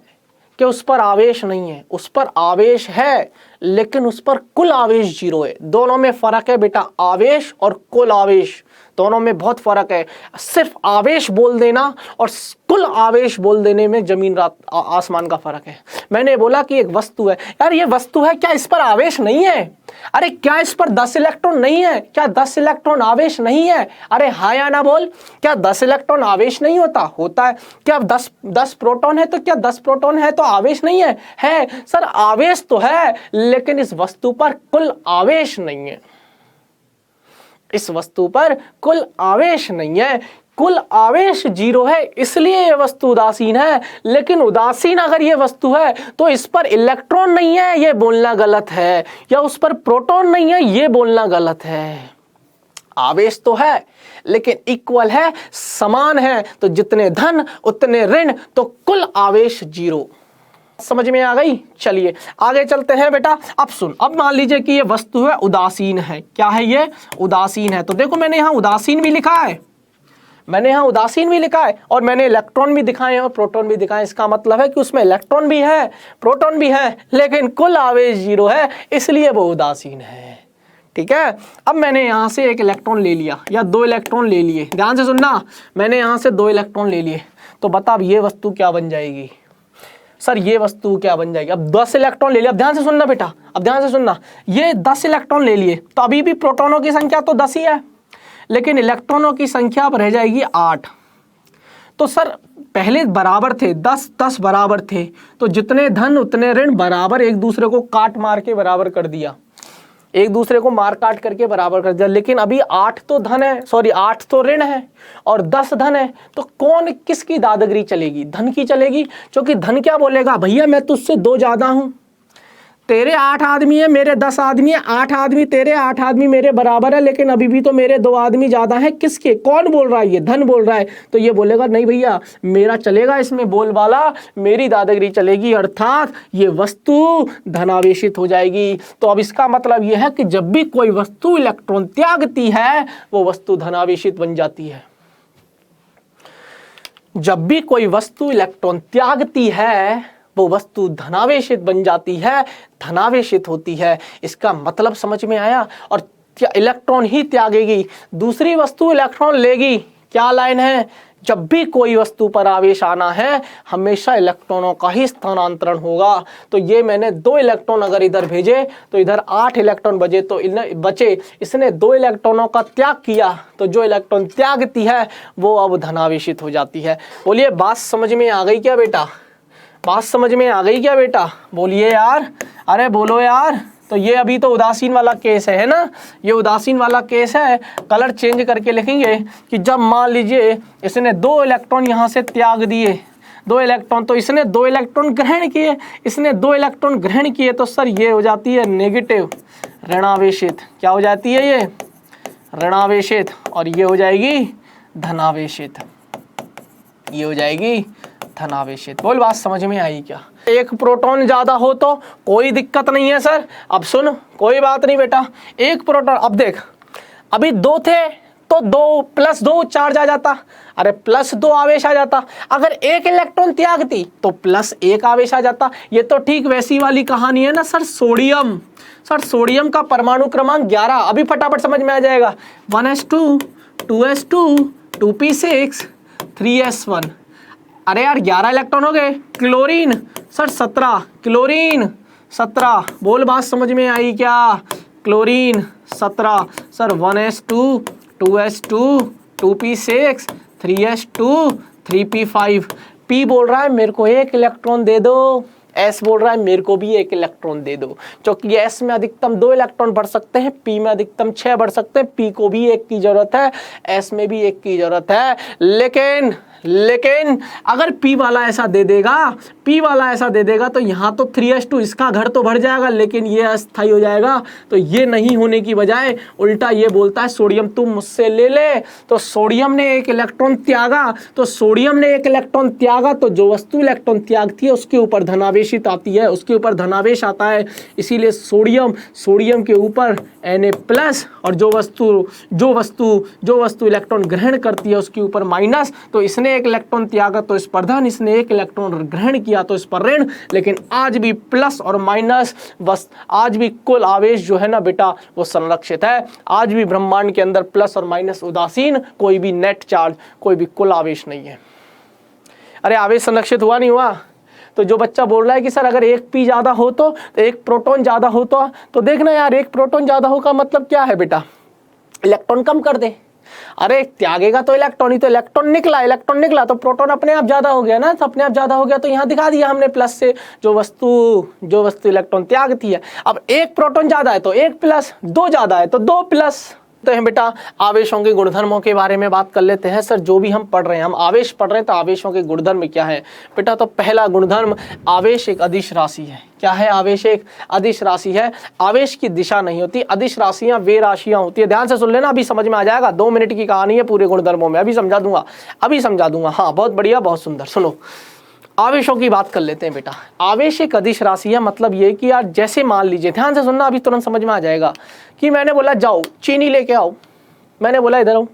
कि उस पर आवेश नहीं है, उस पर आवेश है लेकिन उस पर कुल आवेश 0 है। दोनों में फर्क है बेटा, आवेश और कुल आवेश दोनों में बहुत फर्क है। सिर्फ आवेश बोल देना और कुल आवेश बोल देने में जमीन रात आसमान का फर्क है। मैंने बोला कि एक वस्तु है, यार ये वस्तु है, क्या इस पर आवेश नहीं है? अरे क्या इस पर 10 इलेक्ट्रॉन नहीं है? क्या 10 इलेक्ट्रॉन आवेश नहीं है? अरे हाँ या ना बोल, क्या 10 इलेक्ट्रॉन आवेश नहीं होता? होता है। क्या 10 प्रोटॉन है तो क्या 10 प्रोटॉन है तो आवेश नहीं है? है सर, आवेश तो है लेकिन इस वस्तु पर कुल आवेश नहीं है, इस वस्तु पर कुल आवेश नहीं है। कुल आवेश 0 है इसलिए ये वस्तु उदासीन है। लेकिन उदासीन अगर ये वस्तु है तो इस पर इलेक्ट्रॉन नहीं है ये बोलना गलत है, या उस पर प्रोटॉन नहीं है ये बोलना गलत है। आवेश तो है लेकिन इक्वल है, समान है, तो जितने धन उतने ऋण, तो कुल आवेश 0। समझ में आ गई? चलिए आगे चलते हैं बेटा। अब सुन, अब मान लीजिए कि ये वस्तु है उदासीन है। क्या है ये? उदासीन है। तो देखो मैंने यहाँ उदासीन भी लिखा है, मैंने यहाँ उदासीन भी लिखा है और मैंने इलेक्ट्रॉन भी दिखाए और प्रोटॉन भी दिखाए। इसका मतलब है कि उसमें इलेक्ट्रॉन भी है प्रोटॉन भी है लेकिन कुल आवेश 0 है, इसलिए वो उदासीन है। ठीक है, अब मैंने यहाँ से एक इलेक्ट्रॉन ले लिया या 2 इलेक्ट्रॉन ले लिए, ध्यान से सुनना, मैंने यहाँ से 2 इलेक्ट्रॉन ले लिए, तो बता अब ये वस्तु क्या बन जाएगी? सर ये वस्तु क्या बन जाएगी? अब 10 इलेक्ट्रॉन ले लिया, अब ध्यान से सुनना बेटा, अब ध्यान से सुनना, ये 10 इलेक्ट्रॉन ले लिए तो अभी भी प्रोटॉनों की संख्या तो 10 ही है लेकिन इलेक्ट्रॉनों की संख्या अब रह जाएगी 8। तो सर पहले बराबर थे, 10 बराबर थे, तो जितने धन उतने ऋण बराबर एक दूसरे को काट मार के बराबर कर दिया, एक दूसरे को मार काट करके बराबर कर दिया। लेकिन अभी 8 तो धन है, सॉरी 8 तो ऋण है और 10 धन है, तो कौन किसकी दादागिरी चलेगी? धन की चलेगी, क्योंकि धन क्या बोलेगा, भैया मैं तुझसे 2 ज्यादा हूं, तेरे 8 आदमी है मेरे 10 आदमी है, 8 आदमी तेरे 8 आदमी मेरे बराबर है, लेकिन अभी भी तो मेरे 2 आदमी ज्यादा है। किसके? कौन बोल रहा है? ये धन बोल रहा है। तो ये बोलेगा नहीं भैया मेरा चलेगा, इसमें बोल वाला, मेरी दादागिरी चलेगी, अर्थात ये वस्तु धनावेशित हो जाएगी। तो अब इसका मतलब यह है कि जब भी कोई वस्तु इलेक्ट्रॉन त्यागती है वो वस्तु धनावेशित बन जाती है। जब भी कोई वस्तु इलेक्ट्रॉन त्यागती है वो वस्तु धनावेशित बन जाती है, धनावेशित होती है। इसका मतलब समझ में आया? और इलेक्ट्रॉन ही त्यागेगी, दूसरी वस्तु इलेक्ट्रॉन लेगी। क्या लाइन है? जब भी कोई वस्तु पर आवेश आना है हमेशा इलेक्ट्रॉनों का ही स्थानांतरण होगा। तो ये मैंने 2 इलेक्ट्रॉन अगर इधर भेजे तो इधर 8 इलेक्ट्रॉन बचे, इसने 2 इलेक्ट्रॉनों का त्याग किया, तो जो इलेक्ट्रॉन त्यागती है वो अब धनावेशित हो जाती है। बोलिए बात समझ में आ गई क्या बेटा? बात समझ में आ गई क्या बेटा? बोलिए यार, अरे बोलो यार। तो ये अभी तो उदासीन वाला केस है ना, ये उदासीन वाला केस है। कलर चेंज करके लिखेंगे कि जब मान लीजिए इसने 2 इलेक्ट्रॉन यहाँ से त्याग दिए, 2 इलेक्ट्रॉन, तो इसने 2 इलेक्ट्रॉन ग्रहण किए, इसने 2 इलेक्ट्रॉन ग्रहण किए, तो सर ये हो जाती है नेगेटिव ऋणावेशित। क्या हो जाती है? ये ऋणावेशित। और ये हो जाएगी धनावेशित, ये हो जाएगी धनावेशित। बोल बात समझ में आई क्या? एक प्रोटॉन ज्यादा हो तो कोई दिक्कत नहीं है सर। अब सुन, कोई बात नहीं बेटा, एक प्रोटॉन, अब देख अभी 2 थे तो 2 + 2 चार्ज आ जाता, अरे +2 आवेश आ जाता। अगर एक इलेक्ट्रॉन त्यागती तो +1 आवेश आ जाता। ये तो ठीक वैसी वाली कहानी है ना सर, सोडियम। सर सोडियम का परमाणु क्रमांक 11, अभी फटाफट समझ में आ जाएगा। 1s2 2s2 2p6 3s1। अरे यार 11 इलेक्ट्रॉन हो गए। क्लोरीन सर 17, क्लोरीन 17, बोल बात समझ में आई क्या? Chlorine 17 sir 1s2 2s2 2p6 3s2 3p5। p बोल रहा है मेरे को 1 इलेक्ट्रॉन दे दो, S बोल रहा है मेरे को भी 1 इलेक्ट्रॉन दे दो। क्योंकि S में अधिकतम 2 इलेक्ट्रॉन बढ़ सकते हैं, P में अधिकतम 6 बढ़ सकते हैं। P को भी 1 की जरूरत है, S में भी 1 की जरूरत है। लेकिन अगर P वाला ऐसा दे देगा तो यहाँ तो 3s2 इसका घर तो भर जाएगा, लेकिन ये अस्थायी हो जाएगा। तो ये नहीं होने की बजाय उल्टा ये बोलता है सोडियम तुम मुझसे ले ले। तो सोडियम ने 1 इलेक्ट्रॉन त्यागा, तो जो वस्तु इलेक्ट्रॉन त्यागती है उसके ऊपर धनावेशित आती है, उसके ऊपर धनावेश आता है। इसीलिए सोडियम के ऊपर Na+, और जो वस्तु इलेक्ट्रॉन ग्रहण करती है उसके ऊपर माइनस। तो इसने 1 इलेक्ट्रॉन त्यागा तो इस पर धन, इसने 1 इलेक्ट्रॉन ग्रहण किया तो इस पर ऋण। लेकिन आज भी प्लस और माइनस, बस आज भी कुल आवेश जो है ना बेटा वो संरक्षित है। आज भी ब्रह्मांड के अंदर प्लस और माइनस उदासीन, कोई भी नेट चार्ज, कोई भी कुल आवेश नहीं है। अरे आवेश संरक्षित हुआ नहीं हुआ? तो जो बच्चा बोल रहा है कि सर अगर 1 p ज्यादा हो तो 1 प्रोटॉन ज्यादा हो तो देखना यार, 1 प्रोटॉन ज्यादा हो का मतलब क्या है बेटा? इलेक्ट्रॉन कम कर दे। अरे त्यागेगा तो इलेक्ट्रॉन ही, तो इलेक्ट्रॉन निकला तो प्रोटॉन अपने आप ज्यादा हो गया ना। तो अपने आप ज्यादा हो गया तो यहाँ दिखा दिया हमने प्लस से, जो वस्तु इलेक्ट्रॉन त्यागती है। अब 1 प्रोटॉन ज्यादा है तो 1 प्लस, 2 ज्यादा है तो 2 प्लस। तो हैं बेटा आवेशों के गुणधर्मों के बारे में बात कर लेते हैं। सर जो भी हम पढ़ रहे हैं, हम आवेश पढ़ रहे हैं, तो आवेशों के गुणधर्म क्या है बेटा? तो पहला गुणधर्म, आवेश एक अदिश राशि है। क्या है? आवेश एक अदिश राशि है। आवेश की दिशा नहीं होती, अदिश राशियां वे राशियां होती है। ध्यान से सुन लेना, अभी समझ में आ जाएगा। 2 मिनट की कहानी है पूरे गुणधर्मों में, अभी समझा दूंगा। हाँ बहुत बढ़िया, बहुत सुंदर। सुनो आवेशों की बात कर लेते हैं बेटा। आवेश एक अदिश राशि है, मतलब ये कि यार जैसे मान लीजिए, ध्यान से सुनना, अभी तुरंत समझ में आ जाएगा कि मैंने बोला जाओ चीनी लेके आओ, मैंने बोला इधर आओ,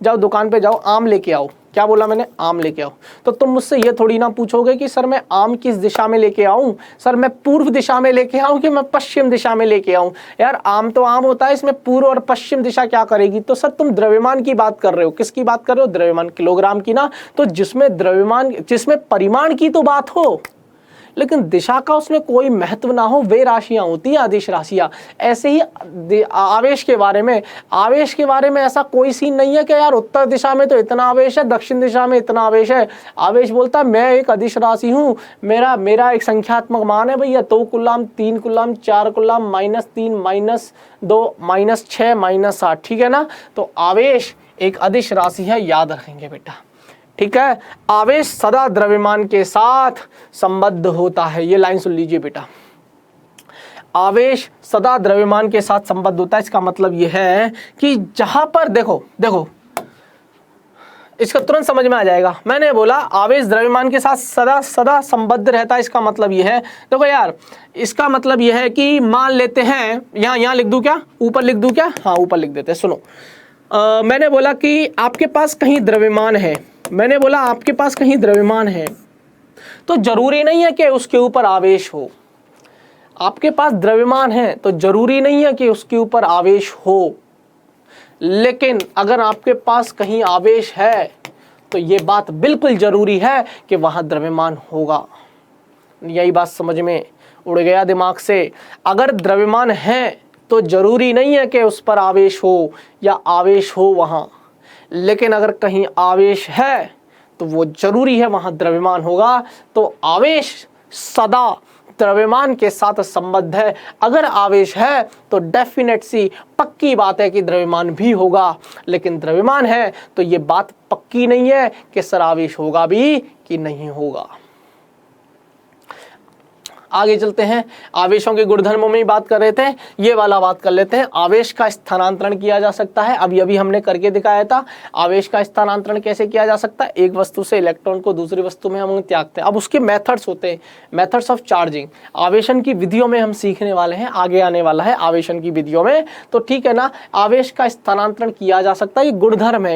जाओ दुकान पे जाओ आम लेके आओ। क्या बोला मैंने? आम लेके आओ। तो तुम मुझसे ये थोड़ी ना पूछोगे कि सर मैं आम किस दिशा में लेके आऊं, सर मैं पूर्व दिशा में लेके आऊं कि मैं पश्चिम दिशा में लेके आऊं। यार आम तो आम होता है, इसमें पूर्व और पश्चिम दिशा क्या करेगी? तो सर तुम द्रव्यमान की बात कर रहे हो। किसकी बात कर रहे हो? द्रव्यमान, किलोग्राम की ना। तो जिसमें परिमाण की तो बात हो लेकिन दिशा का उसमें कोई महत्व ना हो, वे राशियां होती हैं अदिश राशियां। ऐसे ही आवेश के बारे में ऐसा कोई सीन नहीं है कि यार उत्तर दिशा में तो इतना आवेश है, दक्षिण दिशा में इतना आवेश है। आवेश बोलता है मैं एक अदिश राशि हूँ, मेरा एक संख्यात्मक मान है भैया 2 कूलाम 3 कूलाम 4 कूलाम -3 -2 -6 -8, ठीक है ना। तो आवेश एक अदिश राशि है, याद रखेंगे बेटा, ठीक है। आवेश सदा द्रव्यमान के साथ संबद्ध होता है, ये लाइन सुन लीजिए बेटा। आवेश सदा द्रव्यमान के साथ संबद्ध होता है, इसका मतलब ये है कि जहां पर देखो इसका तुरंत समझ में आ जाएगा। मैंने बोला आवेश द्रव्यमान के साथ सदा संबद्ध रहता है, इसका मतलब ये है, देखो यार इसका मतलब ये है कि मान लेते हैं, यहाँ लिख दूं क्या, ऊपर लिख दूं क्या? हाँ ऊपर लिख देते हैं। सुनो मैंने बोला कि आपके पास कहीं द्रव्यमान है, तो जरूरी नहीं है कि उसके ऊपर आवेश हो। आपके पास द्रव्यमान है तो जरूरी नहीं है कि उसके ऊपर आवेश हो, लेकिन अगर आपके पास कहीं आवेश है तो ये बात बिल्कुल जरूरी है कि वहां द्रव्यमान होगा। यही बात समझ में उड़ गया दिमाग से? अगर द्रव्यमान है तो जरूरी नहीं है कि उस पर आवेश हो या आवेश हो वहां, लेकिन अगर कहीं आवेश है तो वो जरूरी है वहां द्रव्यमान होगा। तो आवेश सदा द्रव्यमान के साथ संबद्ध है। अगर आवेश है तो डेफिनेट सी पक्की बात है कि द्रव्यमान भी होगा, लेकिन द्रव्यमान है तो ये बात पक्की नहीं है कि सर आवेश होगा भी कि नहीं होगा। आगे चलते हैं, आवेशों के गुणधर्मों में ही बात कर रहे थे, ये वाला बात कर लेते हैं। आवेश का स्थानांतरण किया जा सकता है, अभी अभी हमने करके दिखाया था। आवेश का स्थानांतरण कैसे किया जा सकता है, एक वस्तु से इलेक्ट्रॉन को दूसरी वस्तु में हम त्यागते हैं। अब उसके मेथड्स होते हैं, मेथड्स ऑफ चार्जिंग, आवेशन की विधियों में हम सीखने वाले हैं, आगे आने वाला है आवेशन की विधियों में। तो ठीक है ना, आवेश का स्थानांतरण किया जा सकता है, ये गुणधर्म है।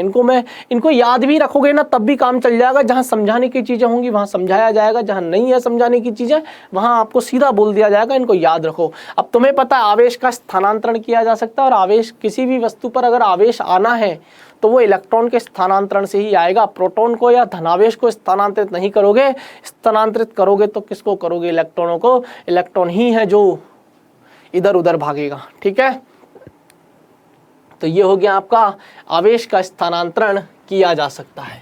इनको याद भी रखोगे ना तब भी काम चल जाएगा। जहां समझाने की चीजें होंगी वहां समझाया जाएगा, जहां नहीं है समझाने की चीजें वहां आपको सीधा बोल दिया जाएगा, इनको याद रखो। अब तुम्हें पता है आवेश का स्थानांतरण किया जा सकता है, और आवेश किसी भी वस्तु पर अगर आवेश आना है तो वो इलेक्ट्रॉन के स्थानांतरण से ही आएगा। प्रोटॉन को या धनावेश को स्थानांतरित नहीं करोगे, स्थानांतरित करोगे तो किसको करोगे, इलेक्ट्रॉनों को। इलेक्ट्रॉन ही है जो इधर उधर भागेगा, ठीक है। तो ये हो गया आपका आवेश का स्थानांतरण किया जा सकता है।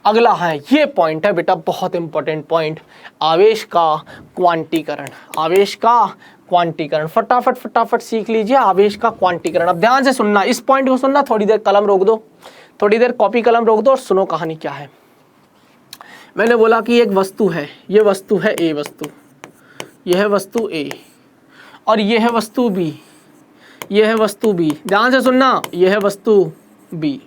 अगला है, ये पॉइंट है बेटा बहुत इंपॉर्टेंट पॉइंट, आवेश का क्वांटीकरण। आवेश का क्वांटीकरण फटाफट सीख लीजिए, आवेश का क्वांटीकरण। अब ध्यान से सुनना, इस पॉइंट को सुनना, थोड़ी देर कलम रोक दो, थोड़ी देर कॉपी कलम रोक दो और सुनो कहानी क्या है। मैंने बोला कि एक वस्तु है, ये वस्तु है ए वस्तु, यह है वस्तु ए, और यह है वस्तु बी, यह है वस्तु बी। ध्यान से सुनना, यह है वस्तु बी,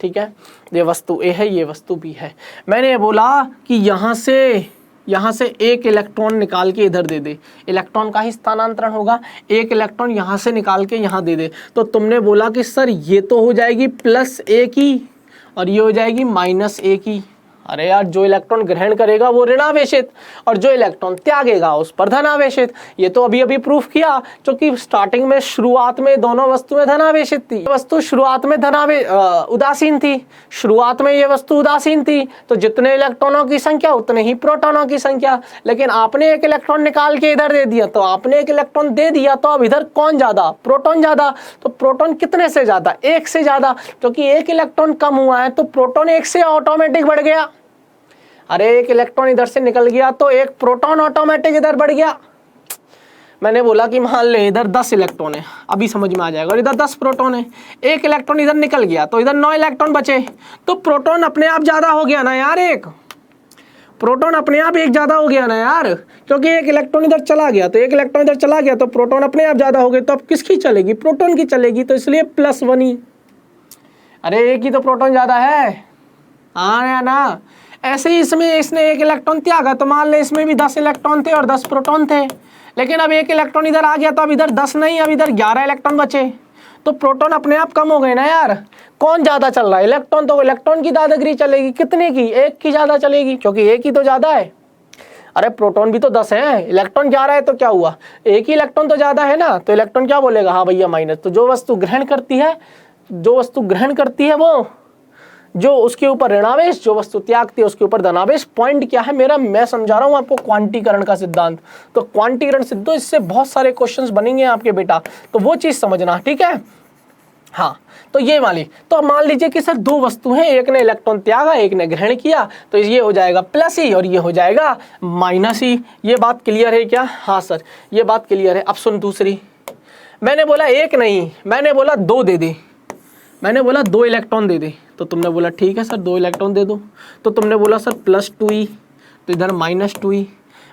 ठीक है। ये वस्तु ए है, ये वस्तु बी है। मैंने बोला कि यहाँ से एक इलेक्ट्रॉन निकाल के इधर दे दे, इलेक्ट्रॉन का ही स्थानांतरण होगा। एक इलेक्ट्रॉन यहाँ से निकाल के यहाँ दे दे, तो तुमने बोला कि सर ये तो हो जाएगी प्लस ए की और ये हो जाएगी माइनस ए की। अरे यार, जो इलेक्ट्रॉन ग्रहण करेगा वो ऋणावेशित और जो इलेक्ट्रॉन त्यागेगा उस पर धनावेशित। ये तो अभी अभी प्रूफ किया, क्योंकि स्टार्टिंग में शुरुआत में दोनों वस्तुएं धनावेशित थी। वस्तु शुरुआत में उदासीन थी, शुरुआत में ये वस्तु उदासीन थी, तो जितने इलेक्ट्रॉनों की संख्या उतने ही प्रोटॉनों की संख्या। लेकिन आपने एक इलेक्ट्रॉन निकाल के इधर दे दिया, तो आपने एक इलेक्ट्रॉन दे दिया, तो अब इधर कौन ज्यादा, प्रोटॉन ज्यादा। तो प्रोटॉन कितने से ज्यादा, एक से ज्यादा, क्योंकि एक इलेक्ट्रॉन कम हुआ है तो प्रोटॉन एक से ऑटोमेटिक बढ़ गया। अरे एक इलेक्ट्रॉन इधर से निकल गया तो एक प्रोटॉन ऑटोमेटिक इधर बढ़ गया। मैंने बोला कि मान ले इधर 10 इलेक्ट्रॉन है, अभी समझ में आ जाएगा, और इधर 10 प्रोटॉन है। एक इलेक्ट्रॉन इधर निकल गया तो इधर 9 इलेक्ट्रॉन बचे, तो प्रोटॉन अपने आप ज्यादा हो गया ना यार, एक प्रोटॉन अपने आप एक ज्यादा हो गया ना यार, क्योंकि एक इलेक्ट्रॉन इधर चला गया तो एक इलेक्ट्रॉन इधर चला गया तो प्रोटॉन अपने आप ज्यादा हो गए। तो अब किसकी चलेगी, प्रोटॉन की चलेगी, तो इसलिए +1 ही। अरे एक ही तो प्रोटॉन ज्यादा है, हाँ ना। ऐसे ही इसमें इसने एक इलेक्ट्रॉन त्यागा, तो मान ले इसमें भी 10 इलेक्ट्रॉन थे और 10 प्रोटॉन थे, लेकिन अब एक इलेक्ट्रॉन इधर आ गया तो अब इधर 10 नहीं, अब इधर 11 इलेक्ट्रॉन बचे, तो प्रोटॉन अपने आप कम हो गए ना यार। कौन ज्यादा चल रहा है, इलेक्ट्रॉन, तो इलेक्ट्रॉन की दादागिरी चलेगी, कितने की, एक की ज्यादा चलेगी, क्योंकि एक ही तो ज्यादा है। अरे प्रोटॉन भी तो 10 है, इलेक्ट्रॉन 11 है, तो क्या हुआ, एक ही इलेक्ट्रॉन तो ज्यादा है ना, तो इलेक्ट्रॉन क्या बोलेगा, हाँ भैया माइनस। तो जो वस्तु ग्रहण करती है वो, जो उसके ऊपर ऋणावेश, जो वस्तु त्यागती है उसके ऊपर धनावेश। पॉइंट क्या है मेरा, मैं समझा रहा हूं आपको क्वांटीकरण का सिद्धांत। तो क्वांटीकरण सिद्धो, इससे बहुत सारे क्वेश्चंस बनेंगे आपके बेटा, तो वो चीज समझना, ठीक है। हाँ, तो ये वाली, तो मान लीजिए कि सर 2 वस्तु हैं, एक ने इलेक्ट्रॉन त्यागा, एक ने ग्रहण किया, तो ये हो जाएगा प्लस ही और ये हो जाएगा माइनस ही। ये बात क्लियर है क्या, हाँ सर ये बात क्लियर है। अब सुन दूसरी, मैंने बोला एक नहीं, मैंने बोला 2 दे दे, मैंने बोला 2 इलेक्ट्रॉन दे दे, तो तुमने बोला ठीक है सर 2 इलेक्ट्रॉन दे दो, तो तुमने बोला सर +2e, तो इधर -2e।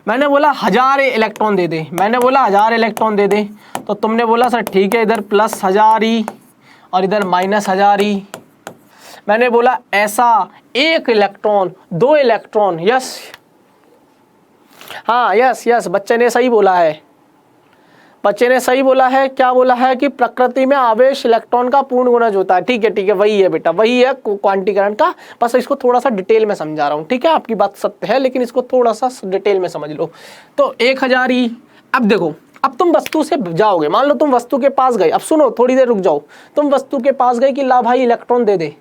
मैंने बोला 1000 इलेक्ट्रॉन दे दे, मैंने बोला 1000 इलेक्ट्रॉन दे दे, तो तुमने बोला सर ठीक है इधर +1000e और इधर -1000e। मैंने बोला ऐसा 1 इलेक्ट्रॉन 2 इलेक्ट्रॉन, यस हाँ यस बच्चे ने सही बोला है, बच्चे ने सही बोला है। क्या बोला है कि प्रकृति में आवेश इलेक्ट्रॉन का पूर्ण गुणज होता है। ठीक है वही है बेटा, वही है क्वांटीकरण का, बस इसको थोड़ा सा डिटेल में समझा रहा हूँ, ठीक है। आपकी बात सत्य है लेकिन इसको थोड़ा सा डिटेल में समझ लो। तो 1000e, अब देखो, अब तुम वस्तु से जाओगे, मान लो तुम वस्तु के पास गए, अब सुनो थोड़ी देर रुक जाओ, तुम वस्तु के पास गए कि ला भाई इलेक्ट्रॉन दे दे,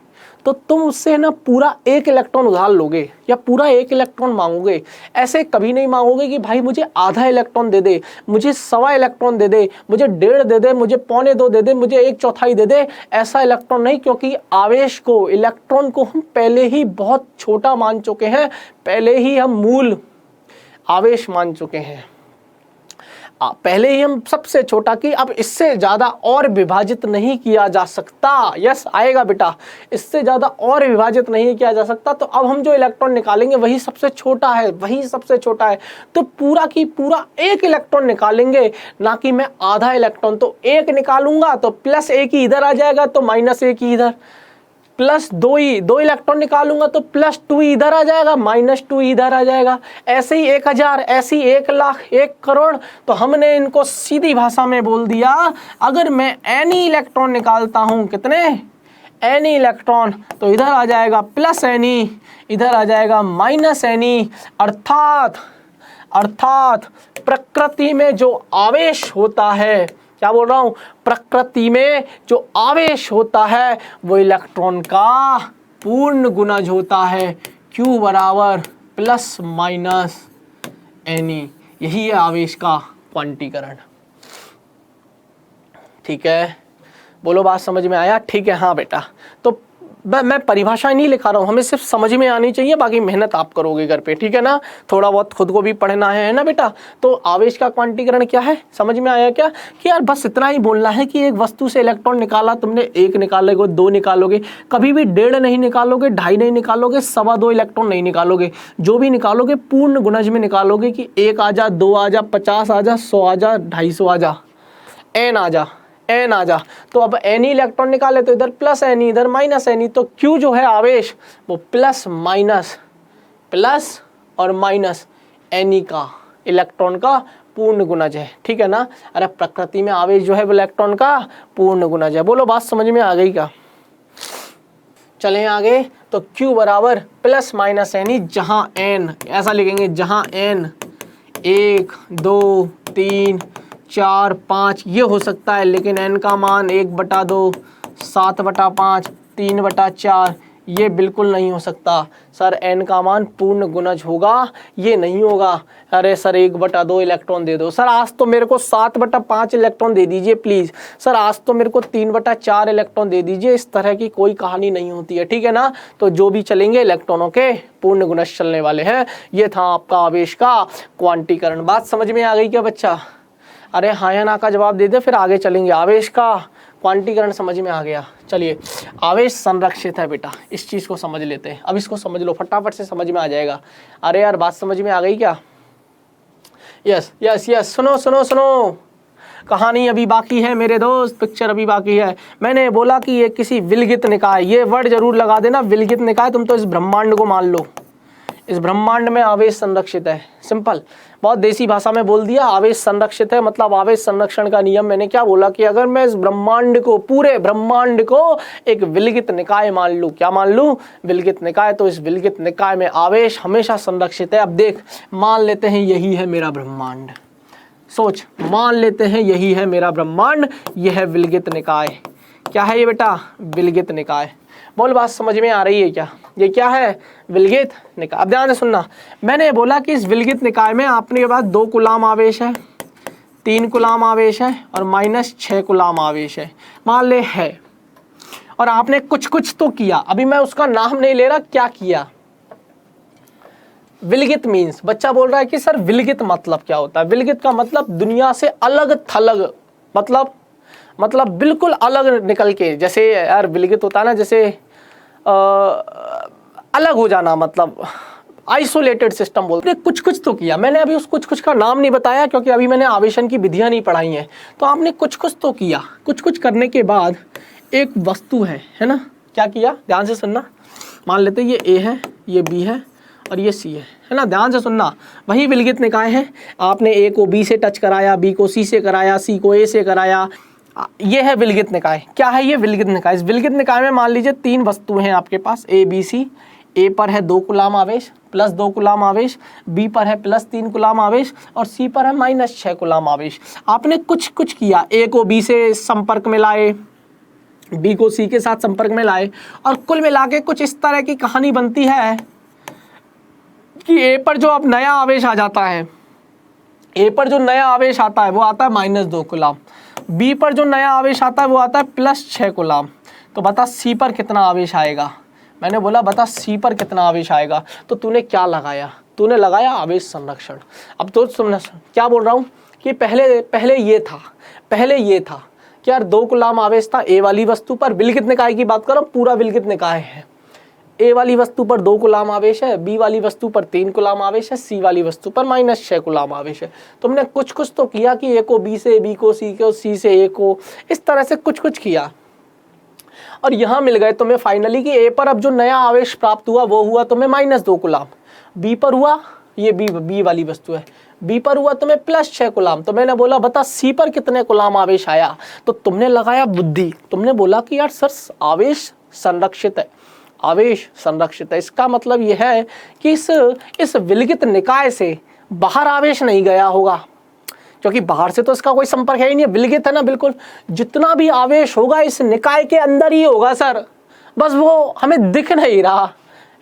तो तुम उससे ना पूरा 1 इलेक्ट्रॉन उधार लोगे या पूरा 1 इलेक्ट्रॉन मांगोगे। ऐसे कभी नहीं मांगोगे कि भाई मुझे आधा इलेक्ट्रॉन दे दे, मुझे 1.25 इलेक्ट्रॉन दे दे, मुझे 1.5 दे दे, मुझे 2.25 दे दे, मुझे 1/4 दे दे। ऐसा इलेक्ट्रॉन नहीं, क्योंकि आवेश को, इलेक्ट्रॉन को हम पहले ही बहुत छोटा मान चुके हैं, पहले ही हम मूल आवेश मान चुके हैं। पहले ही हम सबसे छोटा की, अब इससे ज़्यादा और विभाजित नहीं किया जा सकता। यस आएगा बेटा, इससे ज़्यादा और विभाजित नहीं किया जा सकता। तो अब हम जो इलेक्ट्रॉन निकालेंगे वही सबसे छोटा है, वही सबसे छोटा है। तो पूरा की पूरा एक इलेक्ट्रॉन निकालेंगे, ना कि मैं आधा इलेक्ट्रॉन। तो एक निकालूंगा तो प्लस एक ही इधर आ जाएगा, तो माइनस एक ही इधर, प्लस दो इलेक्ट्रॉन निकालूंगा तो प्लस 2 इधर आ जाएगा, माइनस 2 इधर आ जाएगा। ऐसे ही 1000, ऐसे ही 1 लाख, 1 करोड़। तो हमने इनको सीधी भाषा में बोल दिया, अगर मैं एनी इलेक्ट्रॉन निकालता हूं, कितने एनी इलेक्ट्रॉन, तो इधर आ जाएगा प्लस एनी, इधर आ जाएगा माइनस एनी। अर्थात प्रकृति में जो आवेश होता है, क्या बोल रहा हूं, प्रकृति में जो आवेश होता है वो इलेक्ट्रॉन का पूर्ण गुणज होता है। Q बराबर प्लस माइनस एनी, यही है आवेश का क्वांटीकरण। ठीक है, बोलो बात समझ में आया? ठीक है, हाँ बेटा। तो मैं परिभाषा नहीं लिखा रहा हूँ, हमें सिर्फ समझ में आनी चाहिए, बाकी मेहनत आप करोगे घर पे, ठीक है ना। थोड़ा बहुत खुद को भी पढ़ना है ना बेटा। तो आवेश का क्वांटीकरण क्या है, समझ में आया क्या? कि यार बस इतना ही बोलना है कि एक वस्तु से इलेक्ट्रॉन निकाला तुमने, 1 निकालोगे, 2 निकालोगे, कभी भी 1.5 नहीं निकालोगे, 2.5 नहीं निकालोगे, 2.25 इलेक्ट्रॉन नहीं निकालोगे। जो भी निकालोगे पूर्ण गुणज में निकालोगे, कि 1 आ जा, 2 आ जा, 50 आ जा, 100 आ जा, 250 आ जा, एन आ जा, एन आ जा। तो अब एन इलेक्ट्रॉन निकाले तो इधर प्लस एन, इधर माइनस एन। तो क्यू जो है आवेश वो प्लस और माइनस एन का इलेक्ट्रॉन का पूर्ण गुणज है, ठीक है ना। अरे प्रकृति में आवेश जो है वो इलेक्ट्रॉन का पूर्ण गुणज है। बोलो बात समझ में आ गई क्या? चलें आगे। तो Q बराबर प्लस माइनस एन, जहां एन ऐसा लिखेंगे, जहां एन 1 2 3 4 5 ये हो सकता है, लेकिन n का मान 1/2, 7/5, 3/4 ये बिल्कुल नहीं हो सकता। सर n का मान पूर्ण गुणज होगा, ये नहीं होगा। अरे सर 1/2 इलेक्ट्रॉन दे दो। सर आज तो मेरे को 7/5 इलेक्ट्रॉन दे दीजिए प्लीज़। सर आज तो मेरे को 3/4 इलेक्ट्रॉन दे दीजिए। इस तरह की कोई कहानी नहीं होती है, ठीक है ना। तो जो भी चलेंगे इलेक्ट्रॉनों के पूर्ण गुणज चलने वाले हैं। ये था आपका आवेश का क्वांटीकरण। बात समझ में आ गई क्या बच्चा? अरे हाँ या ना का जवाब दे दे, फिर आगे चलेंगे। आवेश का क्वांटीकरण समझ में आ गया। चलिए, आवेश संरक्षित है बेटा, इस चीज़ को समझ लेते हैं। अब इसको समझ लो, फटाफट से समझ में आ जाएगा। अरे यार बात समझ में आ गई क्या? यस यस यस, सुनो सुनो सुनो, कहानी अभी बाकी है मेरे दोस्त, पिक्चर अभी बाकी है। मैंने बोला कि ये किसी विलगित निकाय, ये वर्ड जरूर लगा देना, विलगित निकाय। तुम तो इस ब्रह्मांड को मान लो, इस ब्रह्मांड में आवेश संरक्षित है। सिंपल, बहुत देसी भाषा में बोल दिया, आवेश संरक्षित है मतलब आवेश संरक्षण का नियम। मैंने क्या बोला कि अगर मैं इस ब्रह्मांड को, पूरे ब्रह्मांड को एक विलगित निकाय मान लूँ, क्या मान लूँ? विलगित निकाय। तो इस विलगित निकाय में आवेश हमेशा संरक्षित है। अब देख, मान लेते हैं यही है मेरा ब्रह्मांड। सोच, मान लेते हैं यही है मेरा ब्रह्मांड, यह है विलगित निकाय। क्या है ये बेटा? विलगित निकाय। बोल बात समझ में आ रही है क्या? ये क्या है? विलगित निकाय। अब ध्यान से सुनना, मैंने बोला कि इस विलगित निकाय में आपने के पास 2 कूलाम आवेश है, 3 कूलाम आवेश है और -6 कूलाम आवेश है, मान ले है। और आपने कुछ कुछ तो किया, अभी मैं उसका नाम नहीं ले रहा, क्या किया? विलगित मीन्स, बच्चा बोल रहा है कि सर विलगित मतलब क्या होता है? विलगित का मतलब दुनिया से अलग थलग, मतलब बिल्कुल अलग निकल के। जैसे यार विलगित होता है ना, जैसे अलग हो जाना, मतलब आइसोलेटेड सिस्टम बोलते हैं। कुछ कुछ तो किया मैंने, अभी उस कुछ कुछ का नाम नहीं बताया क्योंकि अभी मैंने आवेशन की विधियां नहीं पढ़ाई हैं। तो आपने कुछ कुछ तो किया, कुछ कुछ करने के बाद एक वस्तु है ना, क्या किया? ध्यान से सुनना। मान लेते ये ए है, ये बी है और ये सी है ना। ध्यान से सुनना, वही विलगित निकाय है। आपने ए को बी से टच कराया, बी को सी से कराया, सी को ए से कराया, ये है विलगित निकाय। क्या है ये विलगित निकाय? इस विलगित निकाय में मान लीजिए 3 वस्तुएं हैं आपके पास, ए बी सी। ए पर है 2 कूलाम आवेश, +2 कूलाम आवेश, बी पर है +3 कूलाम आवेश और सी पर है -6 कूलाम आवेश। आपने कुछ कुछ किया, ए को बी से संपर्क में लाए, बी को सी के साथ संपर्क में लाए, और कुल मिला के कुछ इस तरह की कहानी बनती है कि ए पर जो अब नया आवेश आ जाता है, ए पर जो नया आवेश आता है वो आता है -2 कूलाम, बी पर जो नया आवेश आता है वो आता है +6 कूलाम। तो बता सी पर कितना आवेश आएगा? मैंने बोला बता सी पर कितना आवेश आएगा, तो तूने क्या लगाया, तूने लगाया आवेश संरक्षण। अब तो सुनना, क्या बोल रहा हूँ कि पहले ये था कि यार 2 कूलाम आवेश था ए वाली वस्तु पर, विलगित निकाय की बात करो, पूरा विलगित निकाय है। ए वाली वस्तु पर 2 कूलाम आवेश है, बी वाली वस्तु पर 3 कूलाम आवेश है, सी वाली वस्तु पर -6 कूलाम आवेश है। तुमने कुछ तो किया कि ए को बी से, बी को सी को, सी से ए को, इस तरह से कुछ किया और यहाँ मिल गए तुम्हें फाइनली कि ए पर अब जो नया आवेश प्राप्त हुआ वो हुआ तुम्हें -2 कूलाम, बी पर हुआ, ये बी वाली वस्तु है, बी पर हुआ तुम्हें +6 कूलाम। तो मैंने बोला बता सी पर कितने कूलाम आवेश आया, तो तुमने लगाया बुद्धि, तुमने बोला कि यार सर आवेश संरक्षित है, आवेश संरक्षित है। इसका मतलब यह है कि इस विलगित निकाय से बाहर आवेश नहीं गया होगा, क्योंकि बाहर से तो इसका कोई संपर्क है ही नहीं, विलगित है ना बिल्कुल। जितना भी आवेश होगा इस निकाय के अंदर ही होगा सर, बस वो हमें दिख नहीं रहा।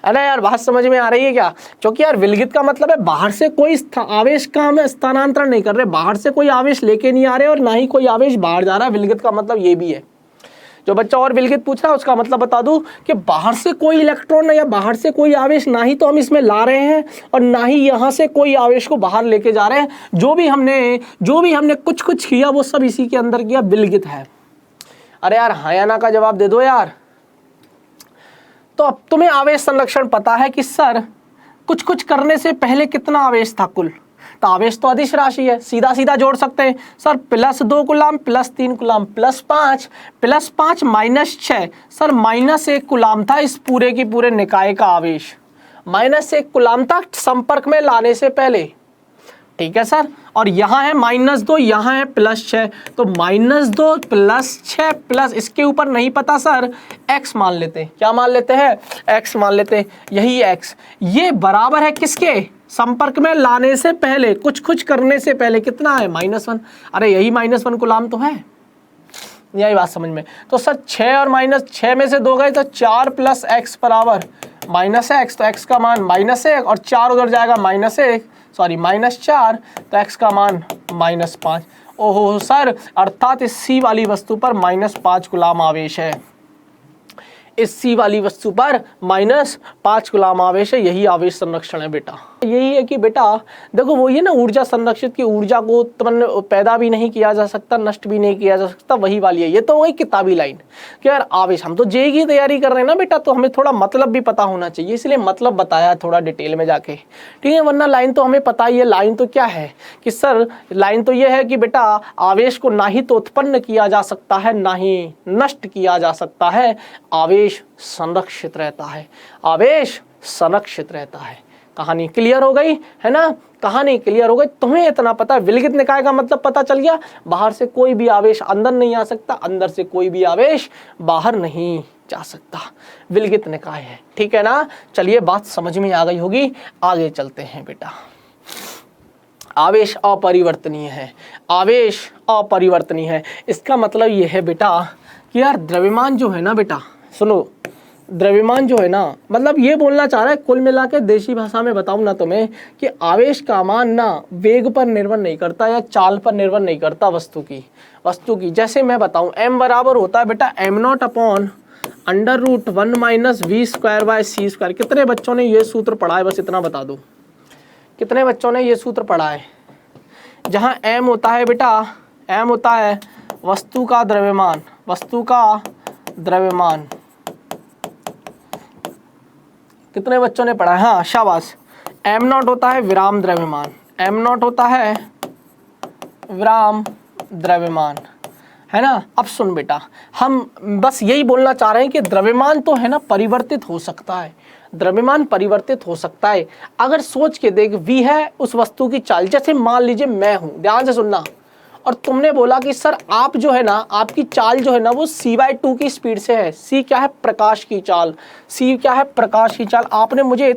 अरे यार बात समझ में आ रही है क्या? क्योंकि यार विलगित का मतलब है बाहर से कोई आवेश का हम स्थानांतरण नहीं कर रहे, बाहर से कोई आवेश लेके नहीं आ रहे और ना ही कोई आवेश बाहर जा रहा है। विलगित का मतलब ये भी है। जो बच्चा और विलगित पूछ रहा है उसका मतलब बता दूं कि बाहर से कोई इलेक्ट्रॉन या बाहर से कोई आवेश ना ही तो हम इसमें ला रहे हैं और ना ही यहाँ से कोई आवेश को बाहर लेके जा रहे हैं। जो भी हमने कुछ किया वो सब इसी के अंदर किया, विलगित है। अरे यार हाँ या ना का जवाब दे दो यार। तो अब तुम्हें आवेश संरक्षण पता है कि सर कुछ करने से पहले कितना आवेश था कुल, तो आवेश तो अदिश राशि है, सीधा सीधा जोड़ सकते हैं sir. +2 coulomb +3 coulomb +5 -6 sir -1 coulomb था इस पूरे की पूरे निकाय का आवेश, -1 कूलाम था संपर्क में लाने से पहले, ठीक है सर। और यहाँ है -2, यहाँ है +6, तो -2 +6 प्लस इसके ऊपर नहीं पता सर x मान लेते हैं। क्या मान लेते हैं? x मान लेते हैं। यही x ये बराबर है किसके? संपर्क में लाने से पहले, कुछ करने से पहले कितना है? -1। अरे यही -1 कूलाम तो है, यही बात समझ में। तो सर 6 और -6 में से 2 गए तो 4 + x बराबर -x, तो x का मान -1 और 4 उधर जाएगा -4, तो x का मान -5। ओहो सर, अर्थात इस C वाली वस्तु पर -5 कूलाम आवेश है, इस C वाली वस्तु पर -5 कूलाम आवेश है। यही आवेश संरक्षण है बेटा। यही है कि बेटा देखो वो ये ना ऊर्जा संरक्षित की ऊर्जा को उत्पन्न पैदा भी नहीं किया जा सकता, नष्ट भी नहीं किया जा सकता, वही वाली है। ये तो वही किताबी लाइन कि यार आवेश, हम तो जेईई की तैयारी कर रहे हैं ना बेटा, तो हमें थोड़ा मतलब भी पता होना चाहिए, इसलिए मतलब बताया थोड़ा डिटेल में जाके, ठीक है। वरना लाइन तो हमें पता ही है। लाइन तो क्या है कि सर लाइन तो ये है कि बेटा आवेश को ना ही तो उत्पन्न किया जा सकता है ना ही नष्ट किया जा सकता है, आवेश संरक्षित रहता है, आवेश संरक्षित रहता है। कहानी क्लियर हो गई है ना? कहानी क्लियर हो गई। तुम्हें इतना पता है, विलगित निकाय का मतलब पता चल गया, बाहर से कोई भी आवेश अंदर नहीं आ सकता, अंदर से कोई भी आवेश बाहर नहीं जा सकता, विलगित निकाय है, ठीक है ना? चलिए बात समझ में आ गई होगी, आगे चलते हैं बेटा। आवेश अपरिवर्तनीय है, आवेश अपरिवर्तनीय है। इसका मतलब यह है बेटा कि यार द्रव्यमान जो है ना बेटा, सुनो, द्रव्यमान जो है ना, मतलब ये बोलना चाह रहा है कुल मिला के देशी भाषा में बताऊं ना तुम्हें कि आवेश का मान ना वेग पर निर्भर नहीं करता या चाल पर निर्भर नहीं करता वस्तु की। जैसे मैं बताऊं m बराबर होता है बेटा m0 अपॉन √1 - v²/c²। कितने बच्चों ने ये सूत्र पढ़ा है? बस इतना बता दो, कितने बच्चों ने ये सूत्र पढ़ा है? जहाँ m होता है बेटा, m होता है वस्तु का द्रव्यमान, वस्तु का द्रव्यमान। कितने बच्चों ने पढ़ा है? हाँ शाबाश। m0 होता है विराम द्रव्यमान, m0 होता है विराम द्रव्यमान, है ना? अब सुन बेटा, हम बस यही बोलना चाह रहे हैं कि द्रव्यमान तो है ना परिवर्तित हो सकता है, द्रव्यमान परिवर्तित हो सकता है। अगर सोच के देख, v है उस वस्तु की चाल, जैसे मान लीजिए मैं हूं, ध्यान से सुनना, और तुमने बोला कि सर आप जो है ना, आपकी चाल जो है ना वो c/2 की स्पीड से है। c क्या है? प्रकाश की चाल। c क्या है? प्रकाश की चाल। आपने मुझे